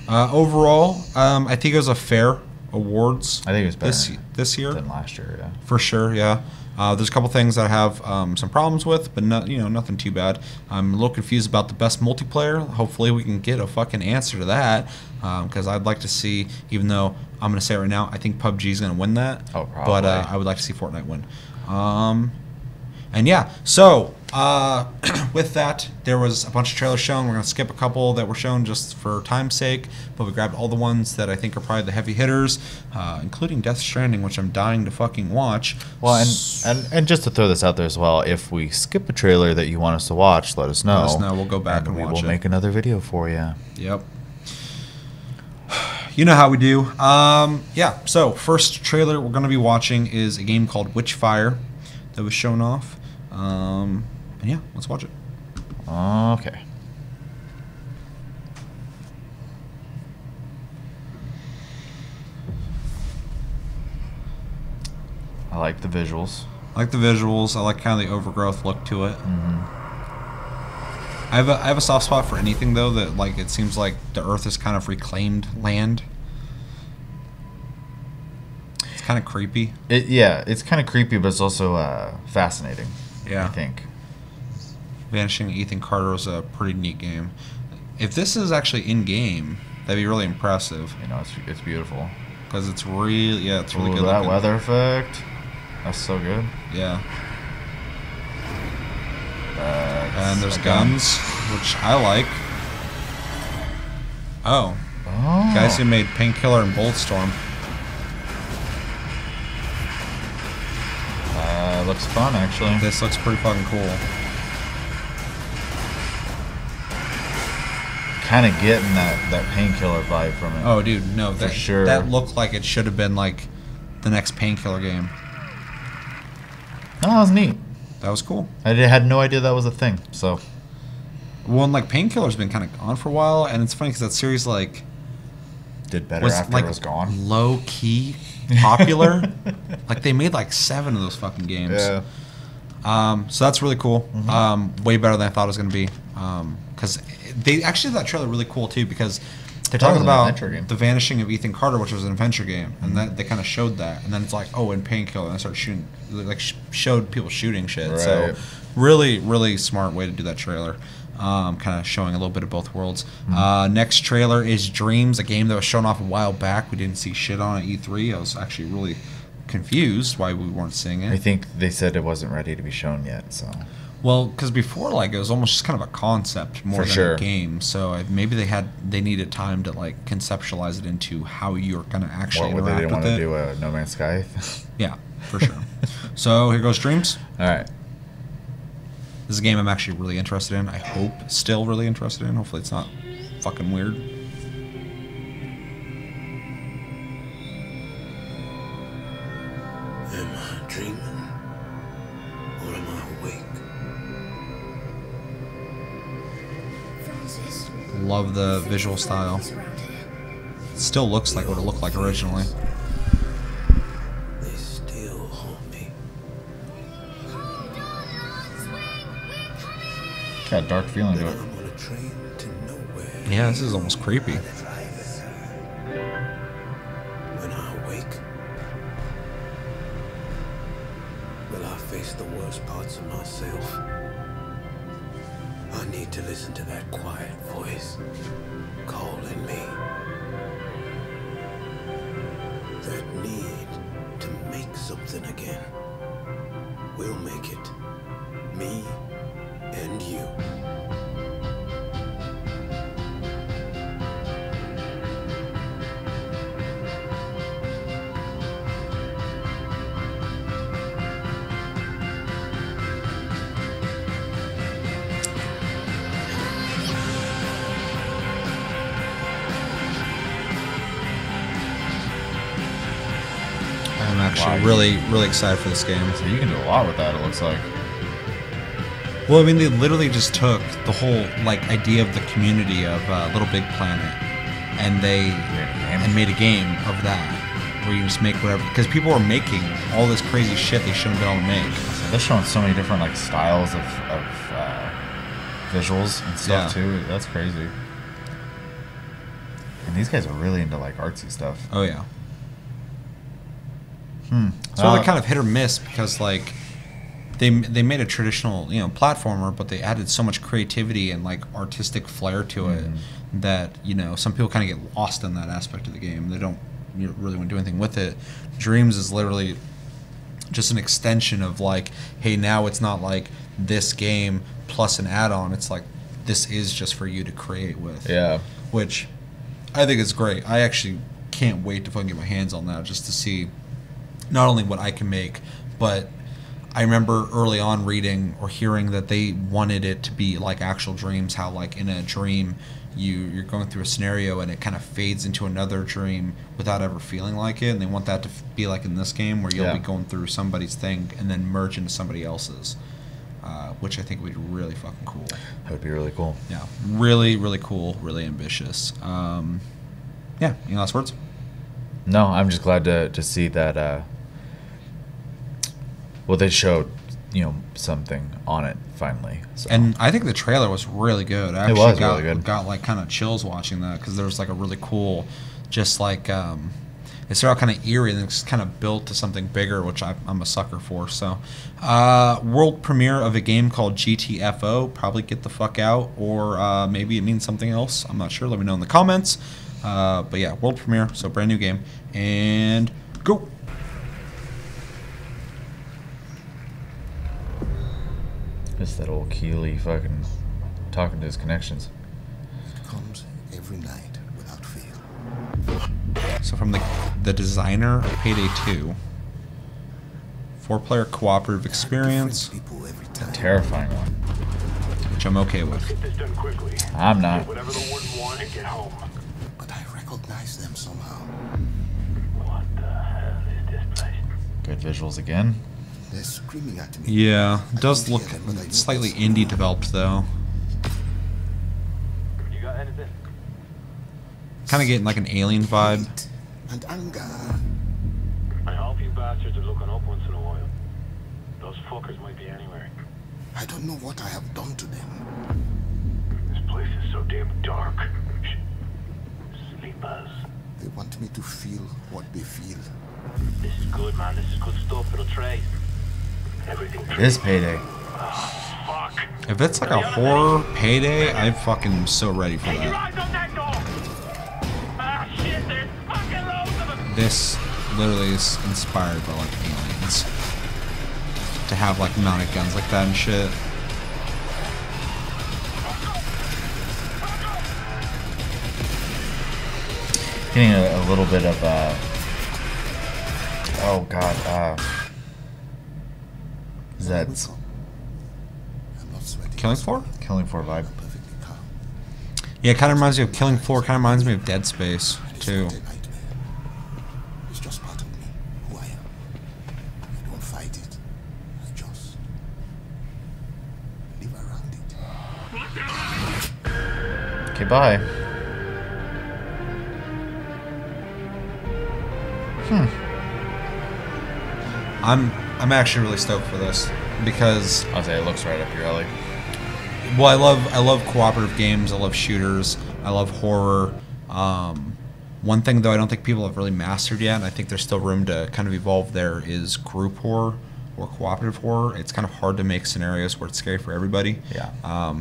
Speaker 1: Overall, I think it was a fair awards.
Speaker 2: I think it was better
Speaker 1: this year
Speaker 2: than last year. Yeah.
Speaker 1: for sure. Yeah. There's a couple things that I have some problems with, but nothing too bad. I'm a little confused about the best multiplayer. Hopefully we can get a fucking answer to that, because I'd like to see, even though I'm going to say it right now, I think PUBG is going to win that.
Speaker 2: Oh, probably.
Speaker 1: But I would like to see Fortnite win. And yeah, so with that, there was a bunch of trailers shown. We're going to skip a couple that were shown just for time's sake, but we grabbed all the ones that I think are probably the heavy hitters, including Death Stranding, which I'm dying to fucking watch.
Speaker 2: Well, and just to throw this out there as well, if we skip a trailer that you want us to watch, let us know.
Speaker 1: Let us know. We'll go back and
Speaker 2: we
Speaker 1: watch
Speaker 2: will
Speaker 1: it.
Speaker 2: make another video for you.
Speaker 1: Yep. You know how we do. Yeah, so first trailer we're going to be watching is a game called Witchfire that was shown off. And yeah, let's watch it.
Speaker 2: Okay. I like the visuals.
Speaker 1: I like the visuals. I like kind of the overgrowth look to it.
Speaker 2: Mm-hmm.
Speaker 1: I have a soft spot for anything though that like it seems like the Earth is kind of reclaimed land. It's kind of creepy.
Speaker 2: It's kind of creepy, but it's also fascinating.
Speaker 1: Yeah,
Speaker 2: I think.
Speaker 1: Vanishing Ethan Carter was a pretty neat game. If this is actually in game, that'd be really impressive.
Speaker 2: You know, it's beautiful.
Speaker 1: Because it's really it's really good.
Speaker 2: That
Speaker 1: looking.
Speaker 2: weather effect, that's so good.
Speaker 1: Yeah. And there's guns, which I like. Oh. Guys who made Painkiller and Bulletstorm.
Speaker 2: Looks fun, actually.
Speaker 1: This looks pretty fucking cool.
Speaker 2: Kind of getting that Painkiller vibe from it.
Speaker 1: Oh, dude, no.
Speaker 2: For sure.
Speaker 1: That looked like it should have been like the next Painkiller game.
Speaker 2: No, that was neat.
Speaker 1: That was cool.
Speaker 2: I had no idea that was a thing, so...
Speaker 1: Well, and like Painkiller's been kind of gone for a while, and it's funny because that series like
Speaker 2: did better after
Speaker 1: like
Speaker 2: it was gone.
Speaker 1: Low key popular. Like they made like 7 of those fucking games.
Speaker 2: Yeah.
Speaker 1: So that's really cool.
Speaker 2: Mm-hmm.
Speaker 1: Way better than I thought it was going to be. Because they actually did that trailer really cool too because they're talking about the vanishing of Ethan Carter, which was an adventure game, and that they kind of showed that, and then it's like, oh, and Painkiller, and I started shooting, like showed people shooting shit.
Speaker 2: Right.
Speaker 1: So really, really smart way to do that trailer. Kind of showing a little bit of both worlds. Next trailer is Dreams, a game that was shown off a while back. We didn't see shit on at E3. I was actually really confused why we weren't seeing it.
Speaker 2: I think they said it wasn't ready to be shown yet, so...
Speaker 1: Well, because before, like, it was almost just kind of a concept more than a game. So maybe they needed time to, like, conceptualize it into how you're going to actually interact with it.
Speaker 2: They didn't want to do a No Man's Sky?
Speaker 1: Yeah, for sure. So here goes Dreams.
Speaker 2: All right.
Speaker 1: This is a game I'm actually really interested in. I hope still really interested in. Hopefully it's not fucking weird.
Speaker 3: Am I dreaming? Or am I awake?
Speaker 1: Love the visual style. It still looks like what it looked like originally.
Speaker 3: They still haunt me.
Speaker 2: Got a dark feeling to it.
Speaker 3: I'm on a train to nowhere.
Speaker 1: Yeah, this is almost creepy.
Speaker 3: When I awake, will I face the worst parts of myself? I need to listen to that quiet voice calling me. That need to make something again. We'll make it. Me and you.
Speaker 1: I'm actually really excited for this game.
Speaker 2: So you can do a lot with that, it looks like.
Speaker 1: Well, I mean, they literally just took the whole like idea of the community of Little Big Planet, and they made a game of that where you just make whatever. Because people were making all this crazy shit they shouldn't have been able to make.
Speaker 2: So they're showing so many different like styles of visuals and stuff too. That's crazy. And these guys are really into like artsy stuff.
Speaker 1: Oh yeah. So they're kind of hit or miss because like they made a traditional platformer, but they added so much creativity and like artistic flair to it that some people kind of get lost in that aspect of the game. They don't really want to do anything with it. Dreams is literally just an extension of like, hey, now it's not like this game plus an add-on. It's like this is just for you to create with.
Speaker 2: Yeah.
Speaker 1: Which I think is great. I actually can't wait to fucking get my hands on that just to see not only what I can make, but I remember early on reading or hearing that they wanted it to be like actual dreams, how like in a dream you're going through a scenario and it kind of fades into another dream without ever feeling like it, and they want that to be like in this game where you'll be going through somebody's thing and then merge into somebody else's, which I think would be really fucking cool.
Speaker 2: That would be really cool.
Speaker 1: Yeah, really cool, really ambitious. Yeah, any last words?
Speaker 2: No, I'm just glad to see that. Well, they showed something on it finally. So.
Speaker 1: And I think the trailer was really good. I
Speaker 2: It was really good.
Speaker 1: Got like kind of chills watching that because there was like a really cool, just like it started out kind of eerie and then it's kind of built to something bigger, which I'm a sucker for. So, world premiere of a game called GTFO. Probably get the fuck out, or maybe it means something else. I'm not sure. Let me know in the comments. But yeah, world premiere. So brand new game and go.
Speaker 2: Just that old Keely fucking talking to his connections.
Speaker 3: Comes every night without fail.
Speaker 1: So from the designer of Payday 2, 4-player cooperative experience,
Speaker 3: People every time.
Speaker 2: Terrifying one.
Speaker 1: which I'm okay with.
Speaker 4: Get this done quickly.
Speaker 2: I'm not.
Speaker 4: Whatever the warden want and get home.
Speaker 3: But I recognize them somehow.
Speaker 4: What the hell is this place?
Speaker 2: Good visuals again.
Speaker 3: They're screaming at me.
Speaker 1: Yeah, it
Speaker 3: I
Speaker 1: does
Speaker 3: don't
Speaker 1: look
Speaker 3: hear them, but I know
Speaker 1: slightly
Speaker 3: it's-
Speaker 1: indie developed though.
Speaker 4: You got anything?
Speaker 1: Kind of getting like an Alien vibe.
Speaker 3: Hate and anger.
Speaker 4: I hope you bastards are looking up once in a while. Those fuckers might be anywhere.
Speaker 3: I don't know what I have done to them.
Speaker 4: This place is so damn dark. Sleepers.
Speaker 3: They want me to feel what they feel.
Speaker 4: This is good, man. This is good stuff. It'll trade. Everything
Speaker 2: This Payday.
Speaker 4: Fuck.
Speaker 1: If it's like a horror Payday, I fucking am so ready for
Speaker 4: Hey, your
Speaker 1: that.
Speaker 4: eyes on that door! Ah, shit, there's fucking loads of them!
Speaker 1: This literally is inspired by like Aliens. To have like mounted guns like that and shit.
Speaker 2: Getting a little bit of oh god, Zed's
Speaker 3: I'm not sweating.
Speaker 1: Killing Floor?
Speaker 2: Killing Floor vibe.
Speaker 3: Perfectly calm.
Speaker 1: Yeah, it kind of reminds me of Killing Floor. Kind of reminds me of Dead Space
Speaker 3: And it's
Speaker 1: too.
Speaker 3: not a nightmare. It's just part of me, who I am. I don't fight it. I just live around it.
Speaker 2: Okay, bye.
Speaker 1: I'm actually really stoked for this because
Speaker 2: I'll say it looks right up your alley.
Speaker 1: well, I love cooperative games. I love shooters. I love horror. One thing though, I don't think people have really mastered yet, and I think there's still room to kind of evolve there, is group horror or cooperative horror. It's kind of hard to make scenarios where it's scary for everybody.
Speaker 2: Yeah.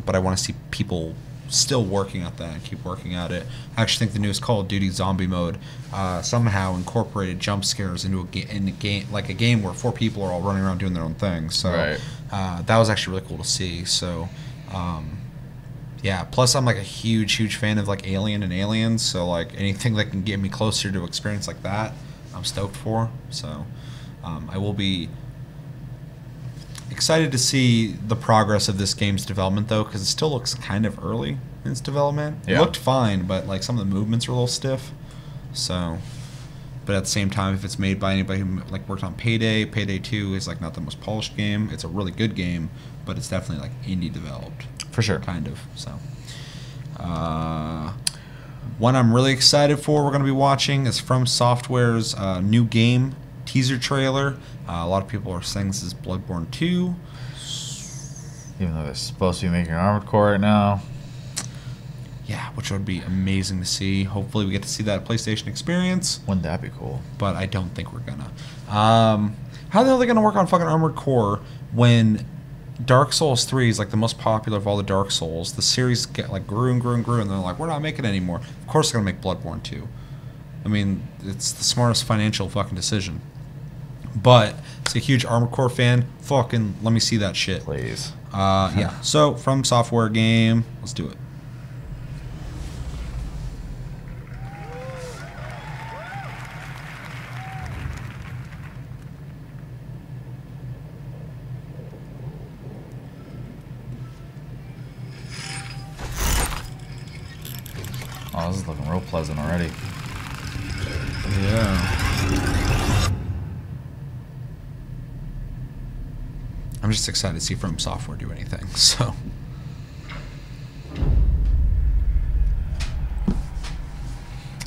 Speaker 1: But I want to see people still working at that and keep working at it. I actually think the newest Call of Duty zombie mode somehow incorporated jump scares into a game, like a game where 4 people are all running around doing their own thing. So
Speaker 2: Right.
Speaker 1: that was actually really cool to see. So yeah. Plus, I'm like a huge fan of like Alien and Aliens. So like anything that can get me closer to experience like that, I'm stoked for. So I will be excited to see the progress of this game's development though, because it still looks kind of early in its development. It
Speaker 2: Yeah.
Speaker 1: looked fine, but like some of the movements are a little stiff. So, but at the same time, if it's made by anybody who like worked on Payday 2 is like not the most polished game. It's a really good game, but it's definitely like indie developed.
Speaker 2: For sure.
Speaker 1: Kind of. So, one I'm really excited for, we're going to be watching, is FromSoftware's new game teaser trailer. A lot of people are saying this is Bloodborne 2.
Speaker 2: Even though they're supposed to be making Armored Core right now.
Speaker 1: Yeah, which would be amazing to see. Hopefully we get to see that at PlayStation Experience,
Speaker 2: Wouldn't that be cool?
Speaker 1: but I don't think we're gonna. How the hell are they gonna work on fucking Armored Core when Dark Souls 3 is like the most popular of all the Dark Souls? The series like grew and grew and grew, and they're like, we're not making it anymore. Of course they're gonna make Bloodborne 2. I mean, it's the smartest financial fucking decision. But it's a huge Armored Core fan. Fucking let me see that shit.
Speaker 2: Please.
Speaker 1: Yeah. So from software game, let's do it.
Speaker 2: Oh, this is looking real pleasant already.
Speaker 1: Yeah. I'm just excited to see FromSoftware do anything. So.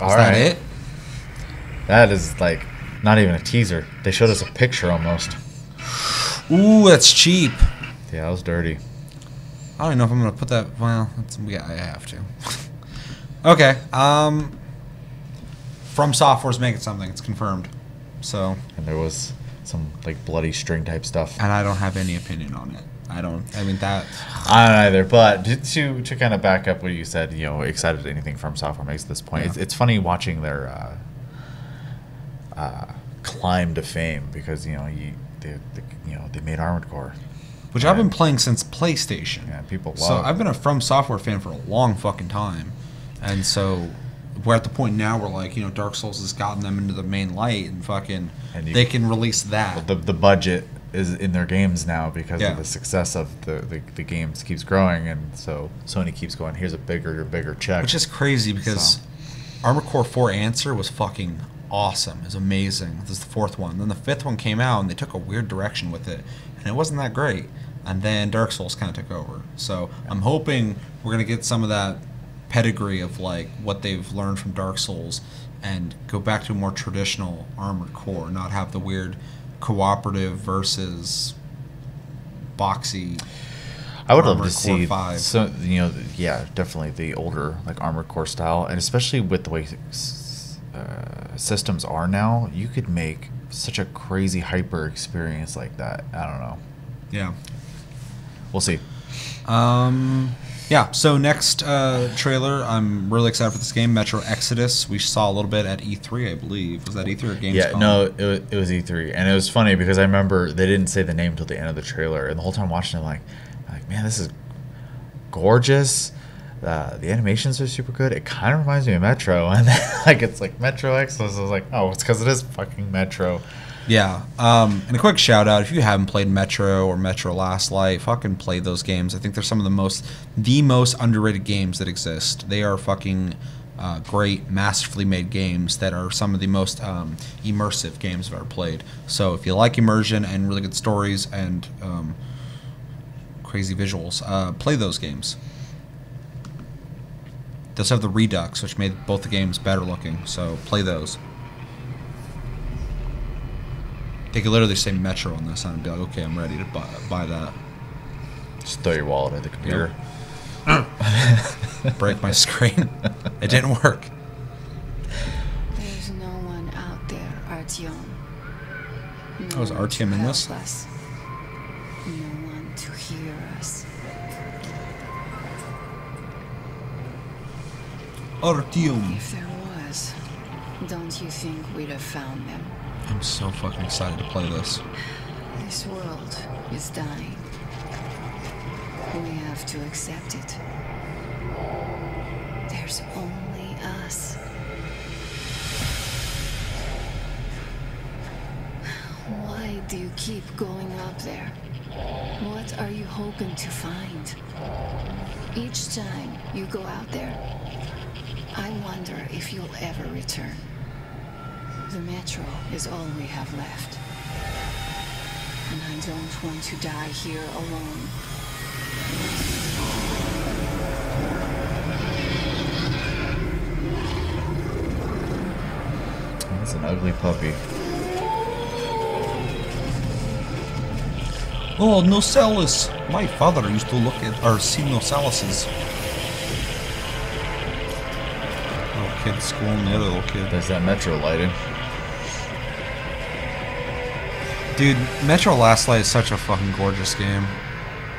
Speaker 2: All
Speaker 1: Is
Speaker 2: right.
Speaker 1: that it?
Speaker 2: That is like not even a teaser. They showed us a picture almost.
Speaker 1: Ooh, that's cheap.
Speaker 2: Yeah, that was dirty.
Speaker 1: I don't even know if I'm gonna put that. Well, yeah, I have to. Okay. FromSoftware's making something. It's confirmed. So.
Speaker 2: And there was some like bloody string type stuff.
Speaker 1: And I don't have any opinion on it. I mean that.
Speaker 2: I don't either. But to kind of back up what you said, you know, excited anything FromSoftware makes at this point.
Speaker 1: Yeah.
Speaker 2: It's funny watching their climb to fame because they made Armored Core,
Speaker 1: Which I've been playing since PlayStation.
Speaker 2: Yeah, people love.
Speaker 1: So I've been a FromSoftware fan for a long fucking time, and so we're at the point now where like Dark Souls has gotten them into the main light and fucking they can release that.
Speaker 2: The budget is in their games now because
Speaker 1: Yeah.
Speaker 2: of the success of the games keeps growing, and so Sony keeps going. Here's a bigger check.
Speaker 1: Which is crazy because Armored Core 4 Answer was fucking awesome. It was amazing. This is the fourth one. Then the fifth one came out and they took a weird direction with it, and it wasn't that great. And then Dark Souls kind of took over. So I'm hoping we're gonna get some of that pedigree of like what they've learned from Dark Souls and go back to a more traditional Armored Core, not have the weird cooperative versus boxy.
Speaker 2: I would love
Speaker 1: Armored
Speaker 2: to
Speaker 1: Core
Speaker 2: see
Speaker 1: 5.
Speaker 2: so yeah, definitely the older like Armored Core style, and especially with the way systems are now, you could make such a crazy hyper experience like that. I don't know.
Speaker 1: Yeah.
Speaker 2: We'll see.
Speaker 1: Yeah, so next trailer, I'm really excited for this game, Metro Exodus. We saw a little bit at E3, I believe. Was that E3 or Gamescom?
Speaker 2: Yeah, no, it was E3, and it was funny because I remember they didn't say the name until the end of the trailer, and the whole time watching it, I'm like, man, this is gorgeous. The animations are super good. It kind of reminds me of Metro, and then, it's like Metro Exodus. I was like, oh, it's because it is fucking Metro.
Speaker 1: Yeah, and a quick shout out, if you haven't played Metro or Metro Last Light, fucking play those games. I think they're some of the most underrated games that exist. They are fucking great, masterfully made games that are some of the most immersive games I've ever played. So if you like immersion and really good stories and crazy visuals, play those games. They also have the Redux, which made both the games better looking, so play those. They could literally say Metro on this and I'd be like, okay, I'm ready to buy that.
Speaker 2: Just throw your wallet at the computer.
Speaker 1: Break my screen. It didn't work.
Speaker 5: There's no one out there, Artyom. No
Speaker 1: Oh, is
Speaker 5: one
Speaker 1: Artyom
Speaker 5: to
Speaker 1: in
Speaker 5: help
Speaker 1: this?
Speaker 5: us. No one to hear us.
Speaker 1: Artyom.
Speaker 5: If there was, don't you think we'd have found them?
Speaker 1: I'm so fucking excited to play this.
Speaker 5: This world is dying. We have to accept it. There's only us. Why do you keep going up there? What are you hoping to find? Each time you go out there, I wonder if you'll ever return. The Metro is all we have left. And I don't want to die here alone.
Speaker 2: That's an ugly puppy.
Speaker 1: Oh, Nocellus. My father used to look at or see Nocelluses. Little kid schooling the other little kid.
Speaker 2: There's that Metro lighting.
Speaker 1: Dude, Metro Last Light is such a fucking gorgeous game.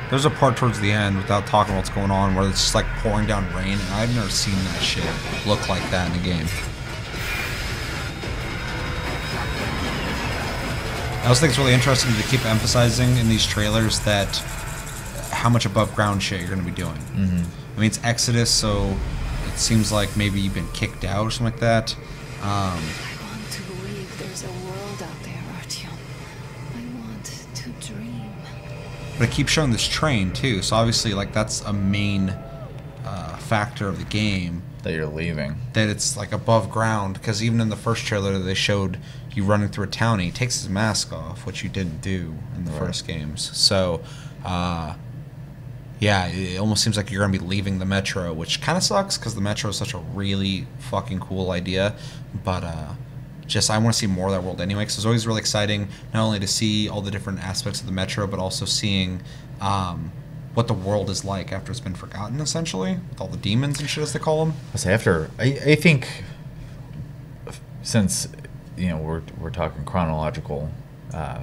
Speaker 1: There's a part towards the end, without talking what's going on, where it's just like pouring down rain, and I've never seen that shit look like that in a game. I also think it's really interesting to keep emphasizing in these trailers that how much above ground shit you're going to be doing.
Speaker 2: Mm-hmm.
Speaker 1: I mean, it's Exodus, so it seems like maybe you've been kicked out or something like that.
Speaker 5: I want to believe there's a world out there, Artyom. I want to dream.
Speaker 1: But it keeps showing this train too, so obviously like that's a main factor of the game.
Speaker 2: That you're leaving.
Speaker 1: That it's like above ground, because even in the first trailer they showed you running through a town and he takes his mask off, which you didn't do in the first games. So yeah, it almost seems like you're going to be leaving the Metro, which kind of sucks because the Metro is such a really fucking cool idea. But just I want to see more of that world anyway, because it's always really exciting not only to see all the different aspects of the Metro, but also seeing what the world is like after it's been forgotten, essentially, with all the demons and shit as they call them.
Speaker 2: I think since we're talking chronological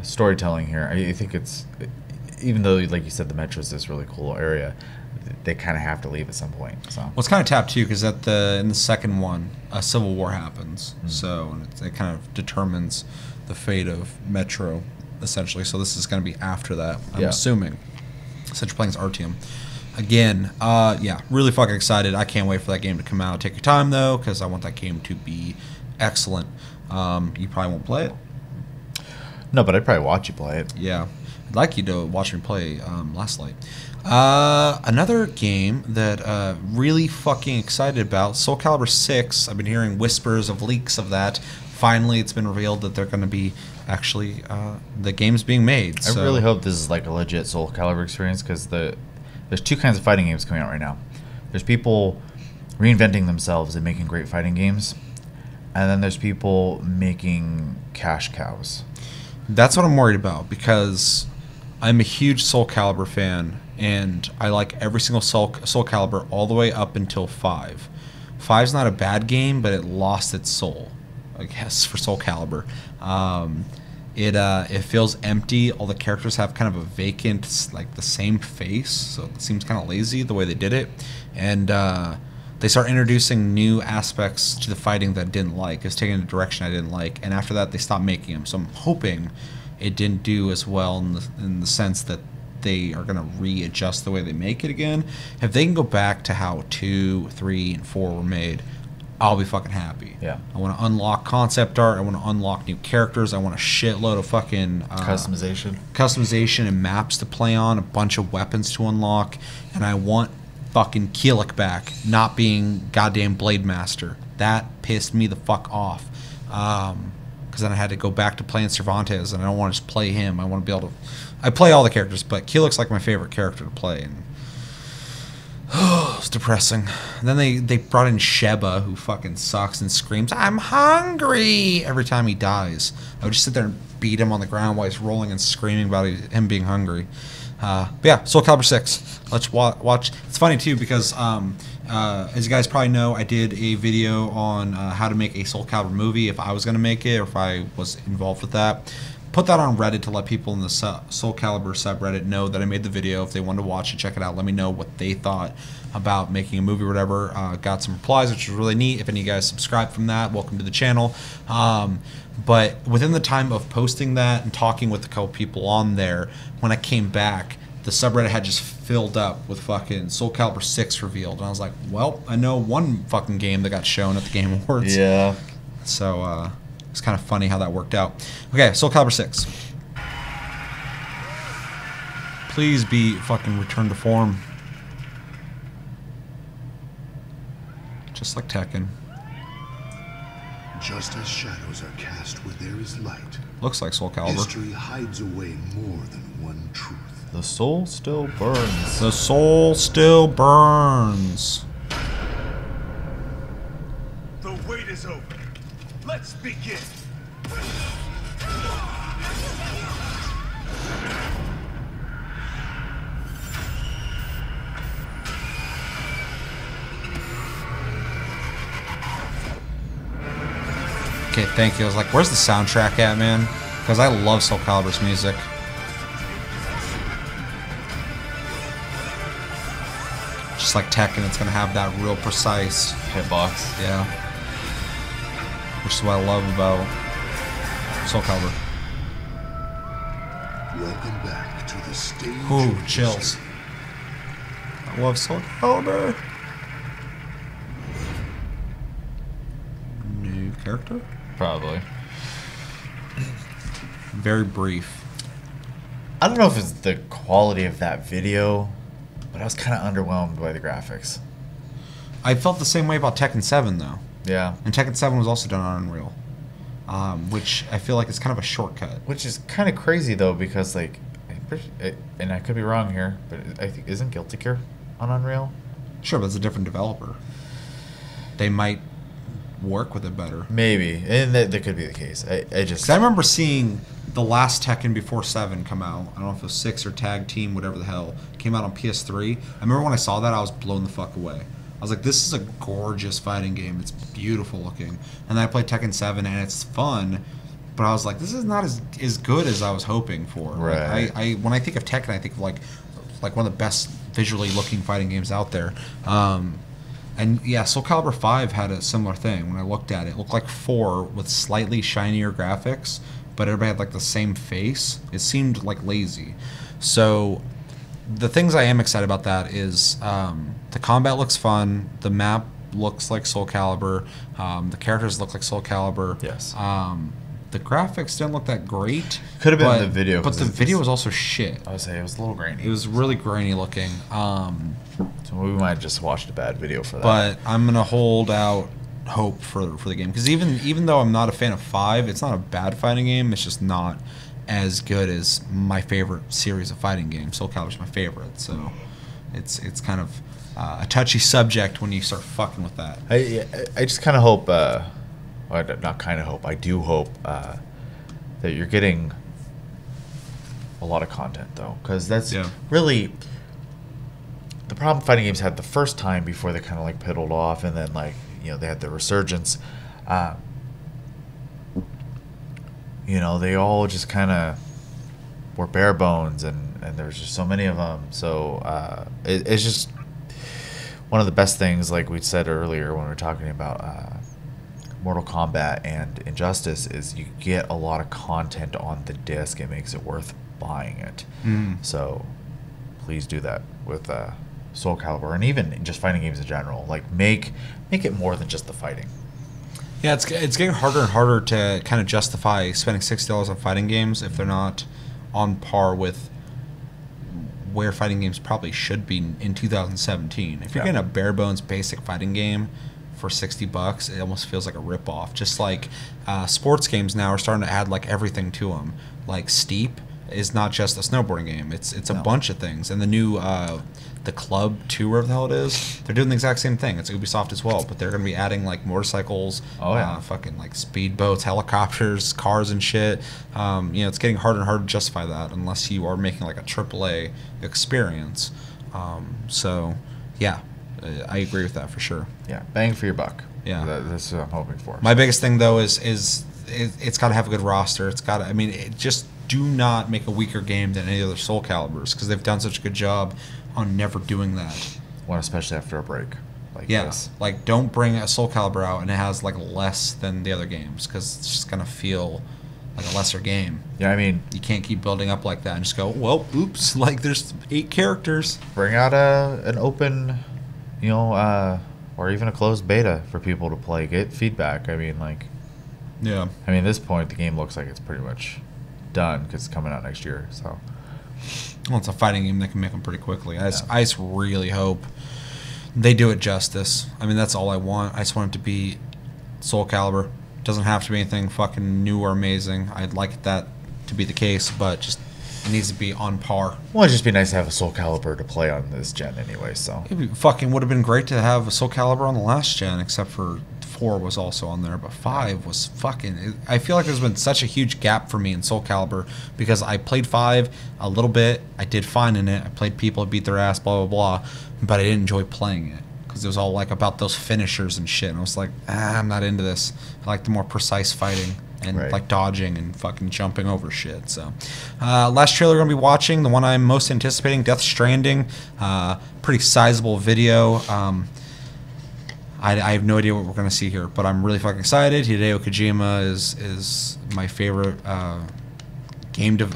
Speaker 2: storytelling here, I think it's, even though like you said the Metro is this really cool area, they kind of have to leave at some point. So
Speaker 1: well, it's kind of tapped too, because in the second one, a civil war happens, so it kind of determines the fate of Metro, essentially. So this is going to be after that, I'm assuming. Since you're playing as Artyom. Again, really fucking excited. I can't wait for that game to come out. Take your time though, because I want that game to be excellent. You probably won't play it.
Speaker 2: No, but I'd probably watch you play it.
Speaker 1: Yeah, I'd like you to watch me play Last Light. Another game that really fucking excited about, Soulcalibur VI. I've been hearing whispers of leaks of that. Finally, it's been revealed that they're going to be actually the game's being made.
Speaker 2: I really hope this is like a legit Soulcalibur experience, because there's two kinds of fighting games coming out right now. There's people reinventing themselves and making great fighting games, and then there's people making cash cows.
Speaker 1: That's what I'm worried about, because I'm a huge Soulcalibur fan, and I like every single Soulcalibur all the way up until 5. 5's not a bad game, but it lost its soul, I guess, for Soulcalibur. It feels empty. All the characters have kind of a vacant, like the same face, so it seems kind of lazy the way they did it. And they start introducing new aspects to the fighting that I didn't like. It's taking a direction I didn't like, and after that they stopped making them. So I'm hoping it didn't do as well in the sense that they are going to readjust the way they make it again. If they can go back to how 2, 3, and 4 were made, I'll be fucking happy.
Speaker 2: Yeah.
Speaker 1: I want to unlock concept art. I want to unlock new characters. I want a shitload of fucking customization and maps to play on, a bunch of weapons to unlock, and I want fucking Keelik back, not being goddamn Blade Master. That pissed me the fuck off. Because then I had to go back to playing Cervantes, and I don't want to just play him. I want to be able to... I play all the characters, but Keelik's like my favorite character to play, and it's depressing. And then they brought in Sheba, who fucking sucks and screams, "I'm hungry!" every time he dies. I would just sit there and beat him on the ground while he's rolling and screaming about him being hungry. But yeah, Soulcalibur 6. Let's watch. It's funny too, because as you guys probably know, I did a video on how to make a Soulcalibur movie, if I was going to make it, or if I was involved with that. Put that on Reddit to let people in the Soulcalibur subreddit know that I made the video. If they wanted to watch it, check it out. Let me know what they thought about making a movie or whatever. Got some replies, which was really neat. If any of you guys subscribed from that, welcome to the channel. But within the time of posting that and talking with a couple people on there, when I came back, the subreddit had just filled up with fucking Soulcalibur 6 revealed. And I was like, well, I know one fucking game that got shown at the Game Awards.
Speaker 2: Yeah.
Speaker 1: So, it's kind of funny how that worked out. Okay, Soulcalibur 6. Please be fucking returned to form. Just like Tekken.
Speaker 3: Just as shadows are cast where there is light,
Speaker 1: Looks like Soulcalibur.
Speaker 3: history hides away more than one truth.
Speaker 2: The soul still burns.
Speaker 1: The soul still burns.
Speaker 6: The wait is over. Let's begin.
Speaker 1: Okay, thank you. I was like, where's the soundtrack at, man? Because I love Soulcalibur's music. Just like Tekken, it's going to have that real precise
Speaker 2: Hitbox.
Speaker 1: Yeah. Which is what I love about Soulcalibur.
Speaker 3: Welcome back to the stage.
Speaker 1: Ooh,
Speaker 3: of
Speaker 1: chills.
Speaker 3: history.
Speaker 1: I love Soulcalibur. New character?
Speaker 2: Probably.
Speaker 1: Very brief.
Speaker 2: I don't know if it's the quality of that video, but I was kind of underwhelmed by the graphics.
Speaker 1: I felt the same way about Tekken 7, though.
Speaker 2: Yeah.
Speaker 1: And Tekken 7 was also done on Unreal. Which I feel like is kind of a shortcut.
Speaker 2: Which is kind of crazy, though, because, like, and I could be wrong here, but I think, isn't Guilty Gear on Unreal?
Speaker 1: Sure, but it's a different developer. They might work with it better.
Speaker 2: Maybe, and that could be the case. I just
Speaker 1: 'Cause I remember seeing the last Tekken before 7 come out. I don't know if it was 6 or Tag Team, whatever the hell. Came out on PS3. I remember when I saw that, I was blown the fuck away. I was like, this is a gorgeous fighting game. It's beautiful looking. And then I played Tekken 7, and it's fun. But I was like, this is not as good as I was hoping for.
Speaker 2: Right.
Speaker 1: Like, I when I think of Tekken, I think of like one of the best visually looking fighting games out there. And yeah, Soulcalibur V had a similar thing. When I looked at it, it looked like 4 with slightly shinier graphics, but everybody had like the same face. It seemed like lazy. So the things I am excited about that is the combat looks fun. The map looks like Soulcalibur. The characters look like Soulcalibur.
Speaker 2: Yes.
Speaker 1: The graphics didn't look that great.
Speaker 2: Could have been the video,
Speaker 1: but the video was also shit.
Speaker 2: I would say it was a little grainy.
Speaker 1: It was really grainy looking.
Speaker 2: So we might have just watched a bad video for that.
Speaker 1: But I'm gonna hold out hope for the game, because even though I'm not a fan of 5, it's not a bad fighting game. It's just not as good as my favorite series of fighting games. Soul Calibur's my favorite, so it's kind of a touchy subject when you start fucking with that.
Speaker 2: I just kind of hope, well, not kind of hope, I do hope that you're getting a lot of content, though, because that's really the problem fighting games had the first time before they kind of like piddled off, and then like, you know, they had the resurgence. You know, they all just kind of were bare bones, and there was just so many of them. So it's just one of the best things, like we said earlier when we were talking about Mortal Kombat and Injustice, is you get a lot of content on the disc. It makes it worth buying it. So please do that with Soul Calibur, and even just fighting games in general. Like make it more than just the fighting.
Speaker 1: Yeah, it's getting harder and harder to kind of justify spending $60 on fighting games if they're not on par with where fighting games probably should be in 2017. If you're getting a bare bones basic fighting game for $60, it almost feels like a ripoff. Just like sports games now are starting to add like everything to them. Like Steep is not just a snowboarding game; it's a bunch of things. And the new the Club 2, wherever the hell it is, they're doing the exact same thing. It's Ubisoft as well, but they're going to be adding like motorcycles, fucking like speedboats, helicopters, cars and shit. You know, it's getting harder and harder to justify that unless you are making like a AAA experience. So, yeah, I agree with that for sure.
Speaker 2: Yeah, bang for your buck.
Speaker 1: Yeah,
Speaker 2: that's what I'm hoping for.
Speaker 1: My biggest thing though is it's got to have a good roster. It's got to. I mean, just do not make a weaker game than any other Soul Caliburs, because they've done such a good job on never doing that.
Speaker 2: Well, especially after a break. Like
Speaker 1: this. Like don't bring a Soul Calibur out and it has like less than the other games, because it's just gonna feel like a lesser game.
Speaker 2: Yeah, I mean,
Speaker 1: you can't keep building up like that and just go, well, oops, like there's 8 characters.
Speaker 2: Bring out an open, you know, or even a closed beta for people to play. Get feedback. I mean, like,
Speaker 1: yeah.
Speaker 2: I mean, at this point, the game looks like it's pretty much done because it's coming out next year. So,
Speaker 1: well, it's a fighting game. They can make them pretty quickly. I just really hope they do it justice. I mean, that's all I want. I just want it to be Soul Calibur. It doesn't have to be anything fucking new or amazing. I'd like that to be the case, but just it needs to be on par.
Speaker 2: Well, it'd just be nice to have a Soul Calibur to play on this gen anyway. So
Speaker 1: it fucking would have been great to have a Soul Calibur on the last gen, except for 4 was also on there, but 5 was fucking... I feel like there's been such a huge gap for me in Soul Calibur, because I played 5 a little bit, I did fine in it, I played people beat their ass, blah, blah, blah, but I didn't enjoy playing it, because it was all like about those finishers and shit, and I was like, I'm not into this. I like the more precise fighting, and like dodging and fucking jumping over shit. So last trailer we're going to be watching, the one I'm most anticipating, Death Stranding, pretty sizable video. I have no idea what we're going to see here, but I'm really fucking excited. Hideo Kojima is my favorite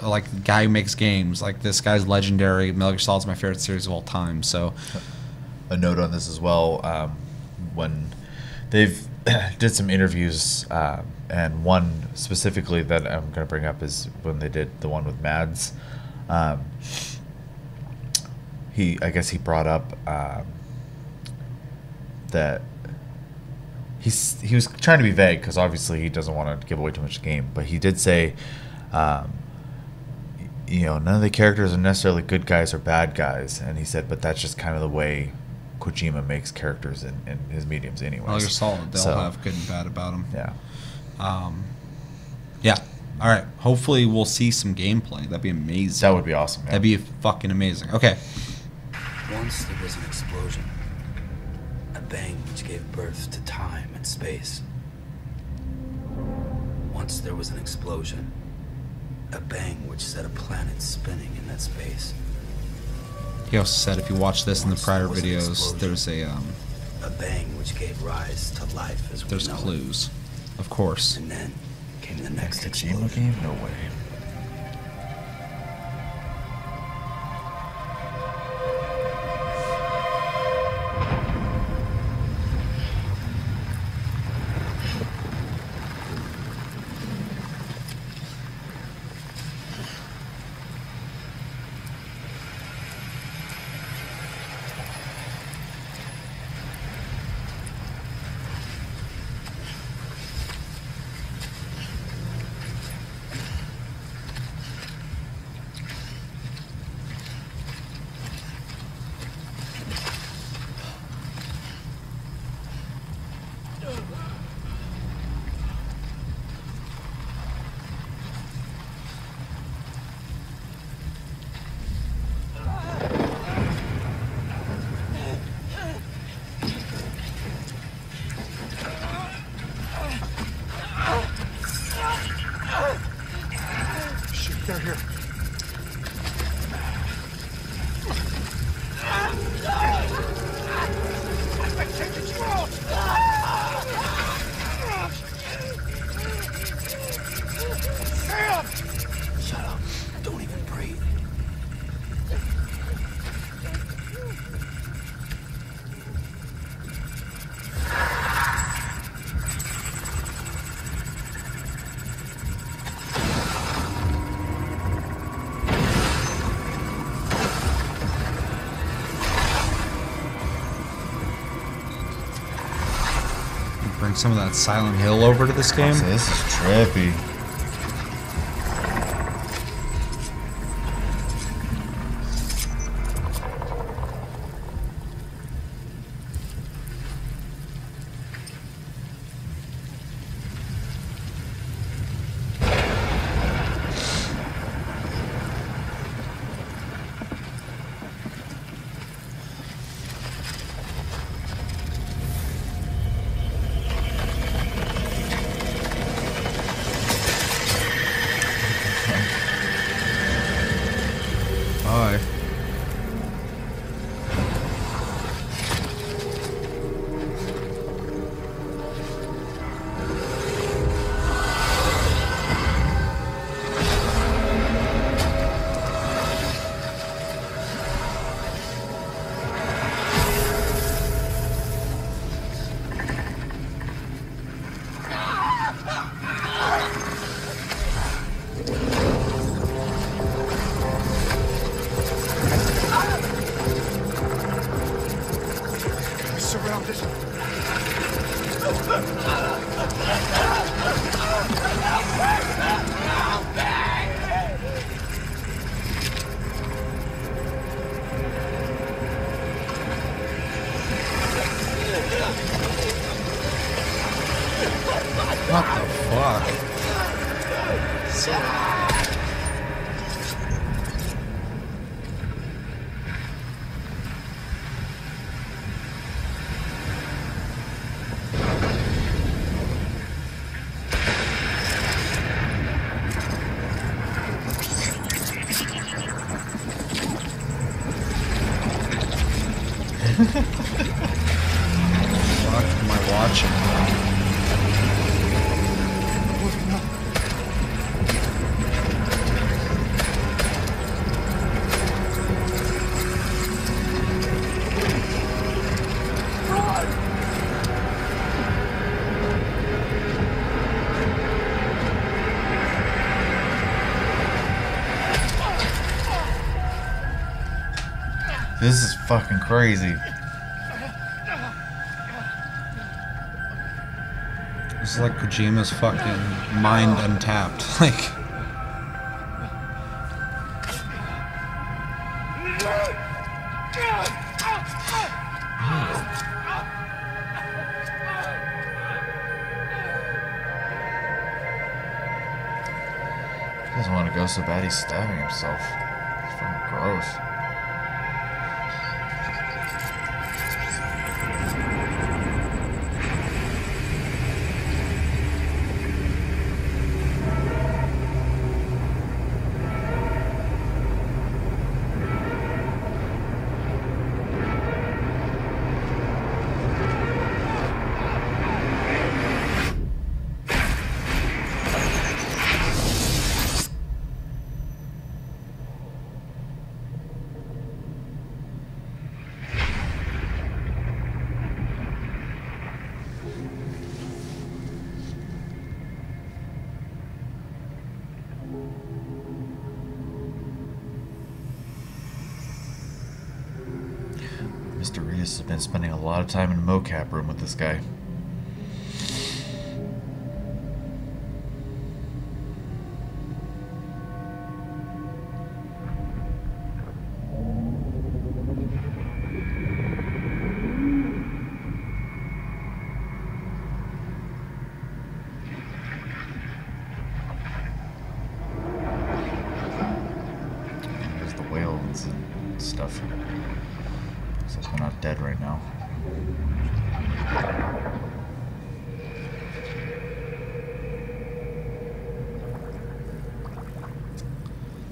Speaker 1: like guy who makes games. Like, this guy's legendary. Metal Gear Solid's my favorite series of all time. So,
Speaker 2: a note on this as well, when they've did some interviews, and one specifically that I'm going to bring up is when they did the one with Mads. I guess he brought up that he was trying to be vague, because obviously he doesn't want to give away too much of the game, but he did say, you know, none of the characters are necessarily good guys or bad guys, and he said, but that's just kind of the way Kojima makes characters in his mediums anyways.
Speaker 1: Well, you're solid. They'll have good and bad about them.
Speaker 2: Yeah.
Speaker 1: Yeah. All right. Hopefully we'll see some gameplay. That'd be amazing.
Speaker 2: That would be awesome. Yeah.
Speaker 1: That'd be fucking amazing. Okay.
Speaker 7: Once there was an explosion, a bang which gave birth to time and space. Once there was an explosion, a bang which set a planet spinning in that space.
Speaker 1: He also said if you watch this in the
Speaker 7: Once
Speaker 1: prior
Speaker 7: there was an
Speaker 1: videos,
Speaker 7: explosion,
Speaker 1: there's
Speaker 7: a bang which gave rise to life as we
Speaker 1: there's
Speaker 7: know it.
Speaker 1: clues, of course.
Speaker 7: And then came the next
Speaker 2: Kojima
Speaker 7: explosion.
Speaker 2: game? No way.
Speaker 6: They're here.
Speaker 7: Shut up. Don't even breathe.
Speaker 1: Bring some of that Silent Hill over to this game.
Speaker 2: So this is trippy.
Speaker 1: Bye.
Speaker 6: Surround it.
Speaker 1: What the fuck? Fuck am I watching?
Speaker 2: This is fucking crazy.
Speaker 1: This is like Kojima's fucking mind untapped. Like,
Speaker 2: go so bad he's stabbing himself. It's fucking gross. Mr. Reese has been spending a lot of time in the mocap room with this guy. There's the whales and stuff. So they're not dead right now.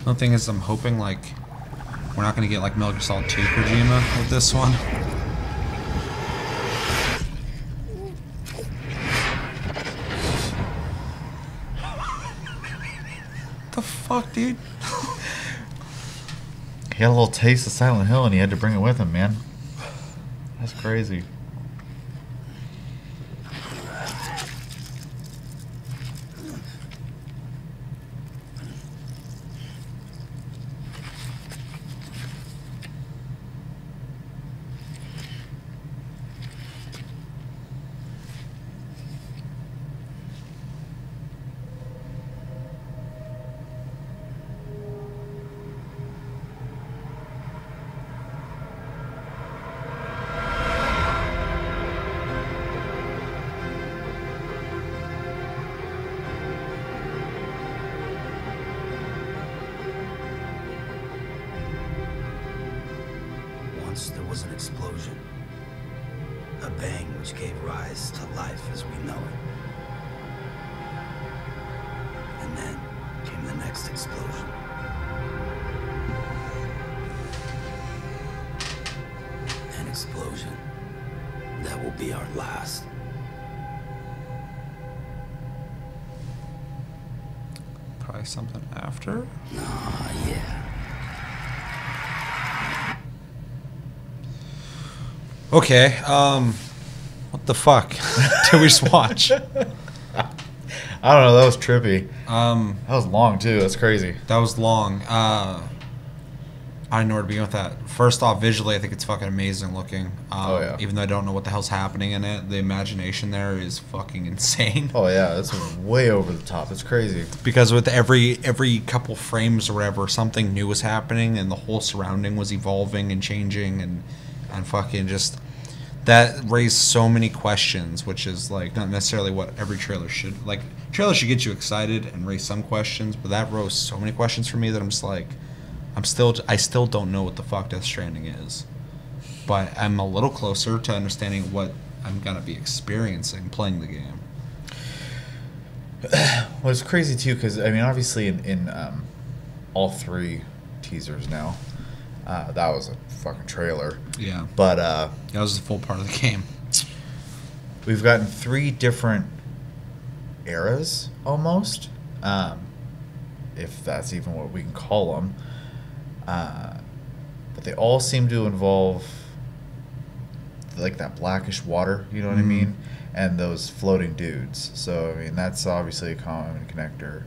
Speaker 1: The thing is, I'm hoping like we're not gonna get like Metal Gear Solid 2 Kojima with this one. The fuck, dude?
Speaker 2: He had a little taste of Silent Hill and he had to bring it with him, man. That's crazy.
Speaker 7: Once there was an explosion. A bang which gave rise to life as we know it. And then came the next explosion. An explosion that will be our last.
Speaker 1: Probably something after.
Speaker 7: Yeah.
Speaker 1: Okay, what the fuck did we just watch?
Speaker 2: I don't know, that was trippy. That was long too, that's crazy.
Speaker 1: That was long. I don't know where to begin with that. First off, visually, I think it's fucking amazing looking.
Speaker 2: Oh, yeah.
Speaker 1: Even though I don't know what the hell's happening in it, the imagination there is fucking insane.
Speaker 2: Oh yeah, that's way over the top. It's crazy.
Speaker 1: Because with every couple frames or whatever, something new was happening, and the whole surrounding was evolving and changing, and fucking just that raised so many questions, which is like not necessarily what every trailer should like. Trailers should get you excited and raise some questions, but that rose so many questions for me that I'm just like, I still don't know what the fuck Death Stranding is, but I'm a little closer to understanding what I'm gonna be experiencing playing the game.
Speaker 2: Well, it's crazy too, because I mean, obviously in all three teasers now, that was a fucking trailer.
Speaker 1: Yeah,
Speaker 2: but
Speaker 1: that was the full part of the game.
Speaker 2: We've gotten 3 different eras almost, if that's even what we can call them. But they all seem to involve like that blackish water, you know what I mean, and those floating dudes. So I mean, that's obviously a common connector.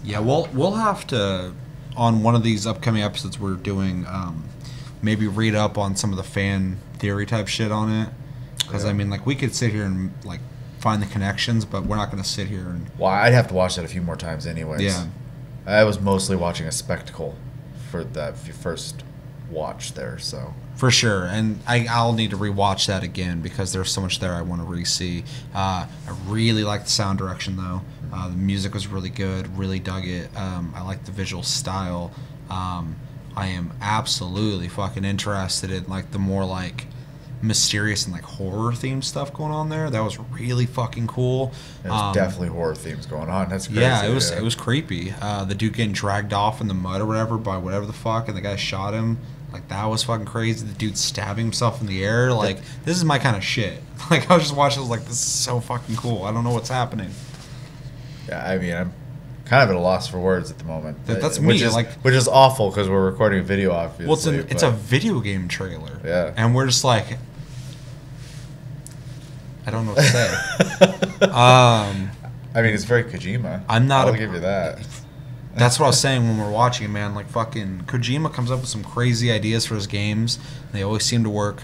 Speaker 1: Yeah, we'll have to, on one of these upcoming episodes we're doing, maybe read up on some of the fan theory type shit on it, because I mean, like, we could sit here and like find the connections, but we're not going to sit here and.
Speaker 2: Well, I'd have to watch that a few more times anyways.
Speaker 1: Yeah,
Speaker 2: I was mostly watching a spectacle for that first watch there. So
Speaker 1: for sure, and I'll need to rewatch that again because there's so much there I want to re-see. I really like the sound direction though. The music was really good. Really dug it. I like the visual style. I am absolutely fucking interested in like the more like mysterious and like horror themed stuff going on there. That was really fucking cool.
Speaker 2: there's definitely horror themes going on. That's crazy.
Speaker 1: Yeah, it was creepy. The dude getting dragged off in the mud or whatever by whatever the fuck, and the guy shot him. Like that was fucking crazy. The dude stabbing himself in the air. Like this is my kind of shit. Like I was just watching. I was like, this is so fucking cool. I don't know what's happening.
Speaker 2: Yeah, I mean, I'm kind of at a loss for words at the moment.
Speaker 1: That's
Speaker 2: which
Speaker 1: me.
Speaker 2: Is,
Speaker 1: like,
Speaker 2: which is awful because we're recording a video, obviously.
Speaker 1: Well, it's a video game trailer.
Speaker 2: Yeah.
Speaker 1: And we're just like, I don't know what to say.
Speaker 2: I mean, it's very Kojima. I'll give you that.
Speaker 1: That's what I was saying when we're watching it, man. Like, fucking Kojima comes up with some crazy ideas for his games. They always seem to work.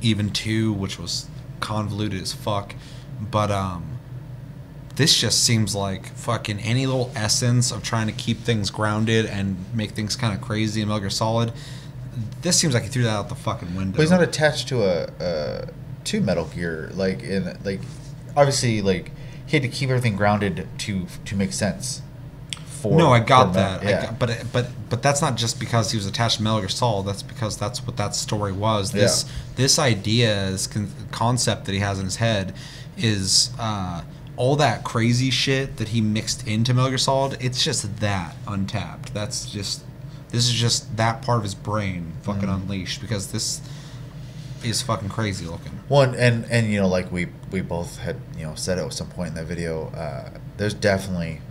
Speaker 1: Even 2, which was convoluted as fuck. But, this just seems like fucking any little essence of trying to keep things grounded and make things kind of crazy and Metal Gear Solid. This seems like he threw that out the fucking window.
Speaker 2: But he's not attached to to Metal Gear. Obviously, like he had to keep everything grounded to make sense.
Speaker 1: No, I got that.
Speaker 2: Yeah.
Speaker 1: But that's not just because he was attached to Metal Gear Solid. That's because that's what that story was. This idea, this concept that he has in his head, is all that crazy shit that he mixed into Metal Gear Solid. It's just that untapped. This is just that part of his brain fucking unleashed, because this is fucking crazy looking.
Speaker 2: One and you know, like we both had, you know, said it at some point in that video. There's definitely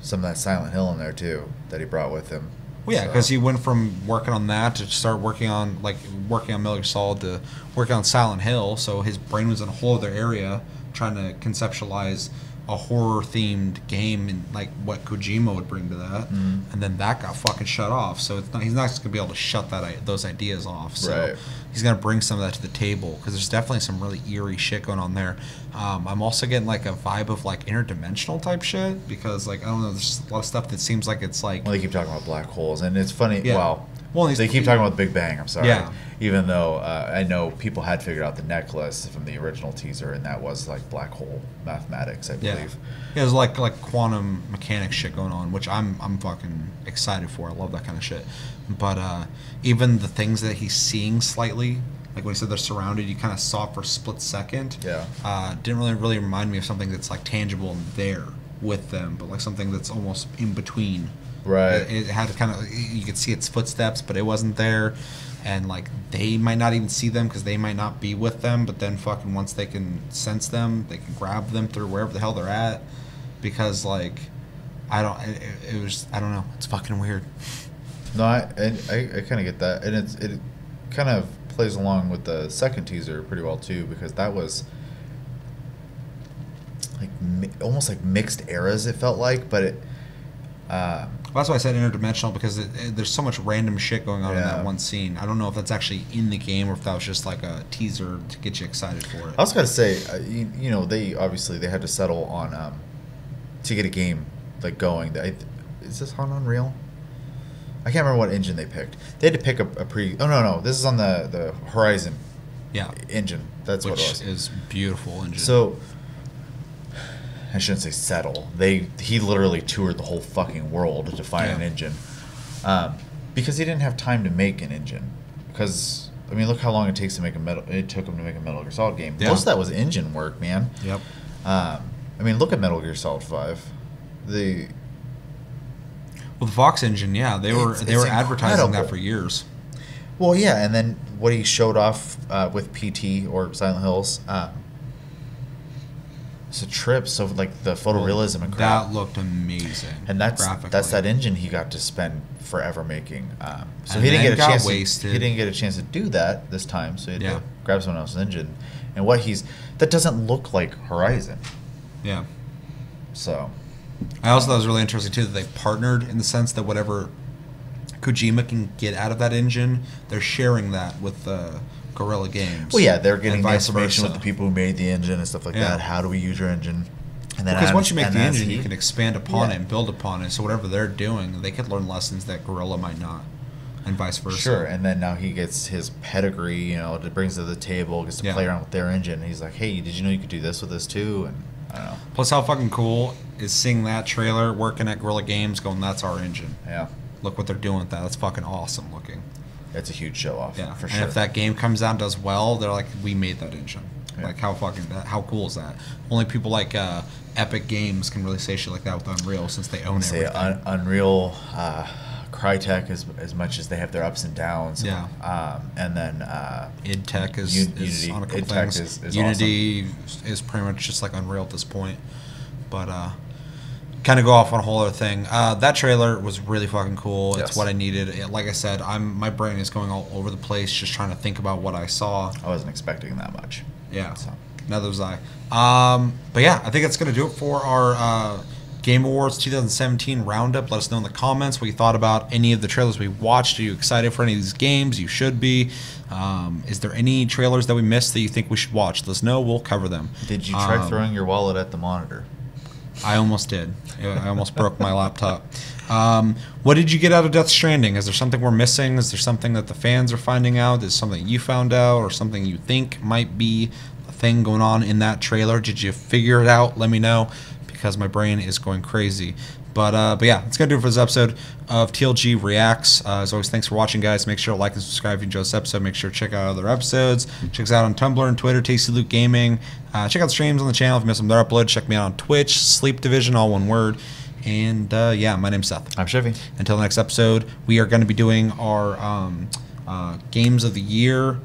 Speaker 2: some of that Silent Hill in there too that he brought with him.
Speaker 1: Well, yeah, because he went from working on that to start working on Metal Gear Solid to working on Silent Hill. So his brain was in a whole other area trying to conceptualize a horror themed game and like what Kojima would bring to that, and then that got fucking shut off. So he's not just gonna be able to shut those ideas off. So he's gonna bring some of that to the table, because there's definitely some really eerie shit going on there. I'm also getting like a vibe of like interdimensional type shit, because like I don't know, there's a lot of stuff that seems like it's like,
Speaker 2: well, they keep talking about black holes, and it's funny.
Speaker 1: Yeah.
Speaker 2: Well, they keep talking about the Big Bang. I'm sorry.
Speaker 1: Yeah.
Speaker 2: Even though I know people had figured out the necklace from the original teaser, and that was like black hole mathematics, I believe.
Speaker 1: Yeah, there's like quantum mechanics shit going on, which I'm fucking excited for. I love that kind of shit. But even the things that he's seeing slightly, like when he said they're surrounded, you kind of saw it for a split second.
Speaker 2: Yeah.
Speaker 1: Didn't really remind me of something that's like tangible and there with them, but like something that's almost in between.
Speaker 2: Right.
Speaker 1: It had kind of, you could see its footsteps, but it wasn't there. And like they might not even see them because they might not be with them, but then fucking once they can sense them, they can grab them through wherever the hell they're at. Because like I don't know, it's fucking weird.
Speaker 2: No, I kind of get that, and it kind of plays along with the second teaser pretty well too, because that was like almost like mixed eras. It felt like, but it.
Speaker 1: Well, that's why I said interdimensional, because there's so much random shit going on in that
Speaker 2: Yeah.
Speaker 1: one scene. I don't know if that's actually in the game or if that was just like a teaser to get you excited for it.
Speaker 2: I was gonna say, you know, they had to settle on to get a game like going. Is this on Unreal? I can't remember what engine they picked. They had to pick a pre. Oh no, this is on the Horizon.
Speaker 1: Yeah.
Speaker 2: Engine. That's what it was.
Speaker 1: Which is beautiful engine.
Speaker 2: So I shouldn't say settle. He literally toured the whole fucking world to find an engine, because he didn't have time to make an engine. Because I mean, look how long it takes to make It took him to make a Metal Gear Solid game.
Speaker 1: Yeah.
Speaker 2: Most of that was engine work, man.
Speaker 1: Yep.
Speaker 2: I mean, look at Metal Gear Solid 5.
Speaker 1: The Vox engine, yeah, they were advertising
Speaker 2: incredible.
Speaker 1: that for years.
Speaker 2: Well, yeah, and then what he showed off with PT or Silent Hills. It's a trip, so like the photorealism and crap.
Speaker 1: That looked amazing.
Speaker 2: And that's that engine he got to spend forever making. So he didn't get a chance. He didn't get a chance to do that this time. So he had to grab someone else's engine. And that doesn't look like Horizon.
Speaker 1: Yeah.
Speaker 2: So
Speaker 1: I also thought it was really interesting too that they partnered, in the sense that whatever Kojima can get out of that engine, they're sharing that with Guerrilla Games.
Speaker 2: Well, yeah, they're getting the
Speaker 1: vice
Speaker 2: information
Speaker 1: versa.
Speaker 2: with the people who made the engine and stuff like that. How do we use your engine? And then
Speaker 1: because once you make the engine, you can expand upon it and build upon it. So whatever they're doing, they could learn lessons that Guerrilla might not. and vice versa.
Speaker 2: Sure, and then now he gets his pedigree, you know, that brings to the table, gets to play around with their engine. And he's like, hey, did you know you could do this with this too? And I don't know.
Speaker 1: Plus, how fucking cool is seeing that trailer working at Guerrilla Games going, that's our engine.
Speaker 2: Yeah.
Speaker 1: Look what they're doing with that. That's fucking awesome looking.
Speaker 2: It's a huge show off.
Speaker 1: Yeah,
Speaker 2: for
Speaker 1: and
Speaker 2: sure.
Speaker 1: if that game comes out and does well, they're like, we made that engine.
Speaker 2: Yeah.
Speaker 1: Like, how cool is that? Only people like Epic Games can really say shit like that with Unreal, since they own
Speaker 2: Say
Speaker 1: everything.
Speaker 2: Unreal, Crytek, as much as they have their ups and downs.
Speaker 1: Yeah.
Speaker 2: And then
Speaker 1: id Tech is
Speaker 2: Unity.
Speaker 1: on a couple
Speaker 2: id Tech
Speaker 1: things.
Speaker 2: is
Speaker 1: Unity is pretty much just like Unreal at this point. But kind of go off on a whole other thing. That trailer was really fucking cool. It's
Speaker 2: Yes.
Speaker 1: what I needed. Like I said, my brain is going all over the place just trying to think about what I saw.
Speaker 2: I wasn't expecting that much.
Speaker 1: Yeah,
Speaker 2: So.
Speaker 1: neither was I. But yeah, I think that's going to do it for our Game Awards 2017 roundup. Let us know in the comments what you thought about any of the trailers we watched. Are you excited for any of these games? You should be. Is there any trailers that we missed that you think we should watch? Let us know. We'll cover them.
Speaker 2: Did you try throwing your wallet at the monitor?
Speaker 1: I almost did. I almost broke my laptop. What did you get out of Death Stranding? Is there something we're missing? Is there something that the fans are finding out? Is something you found out, or something you think might be a thing going on in that trailer? Did you figure it out? Let me know, because my brain is going crazy. But yeah, that's going to do it for this episode of TLG Reacts. As always, thanks for watching, guys. Make sure to like and subscribe if you enjoyed this episode. Make sure to check out other episodes. Check us out on Tumblr and Twitter, Tasty Loot Gaming. Check out the streams on the channel if you miss them. They're uploaded. Check me out on Twitch, Sleep Division, all one word. And yeah, my name's Seth.
Speaker 2: I'm Chevy.
Speaker 1: Until the next episode, we are going to be doing our Games of the Year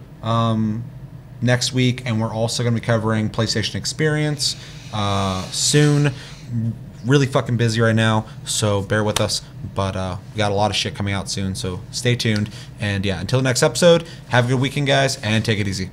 Speaker 1: next week. And we're also going to be covering PlayStation Experience soon. Really fucking busy right now, so bear with us, but we got a lot of shit coming out soon, so stay tuned. And yeah, until the next episode, have a good weekend, guys, and take it easy.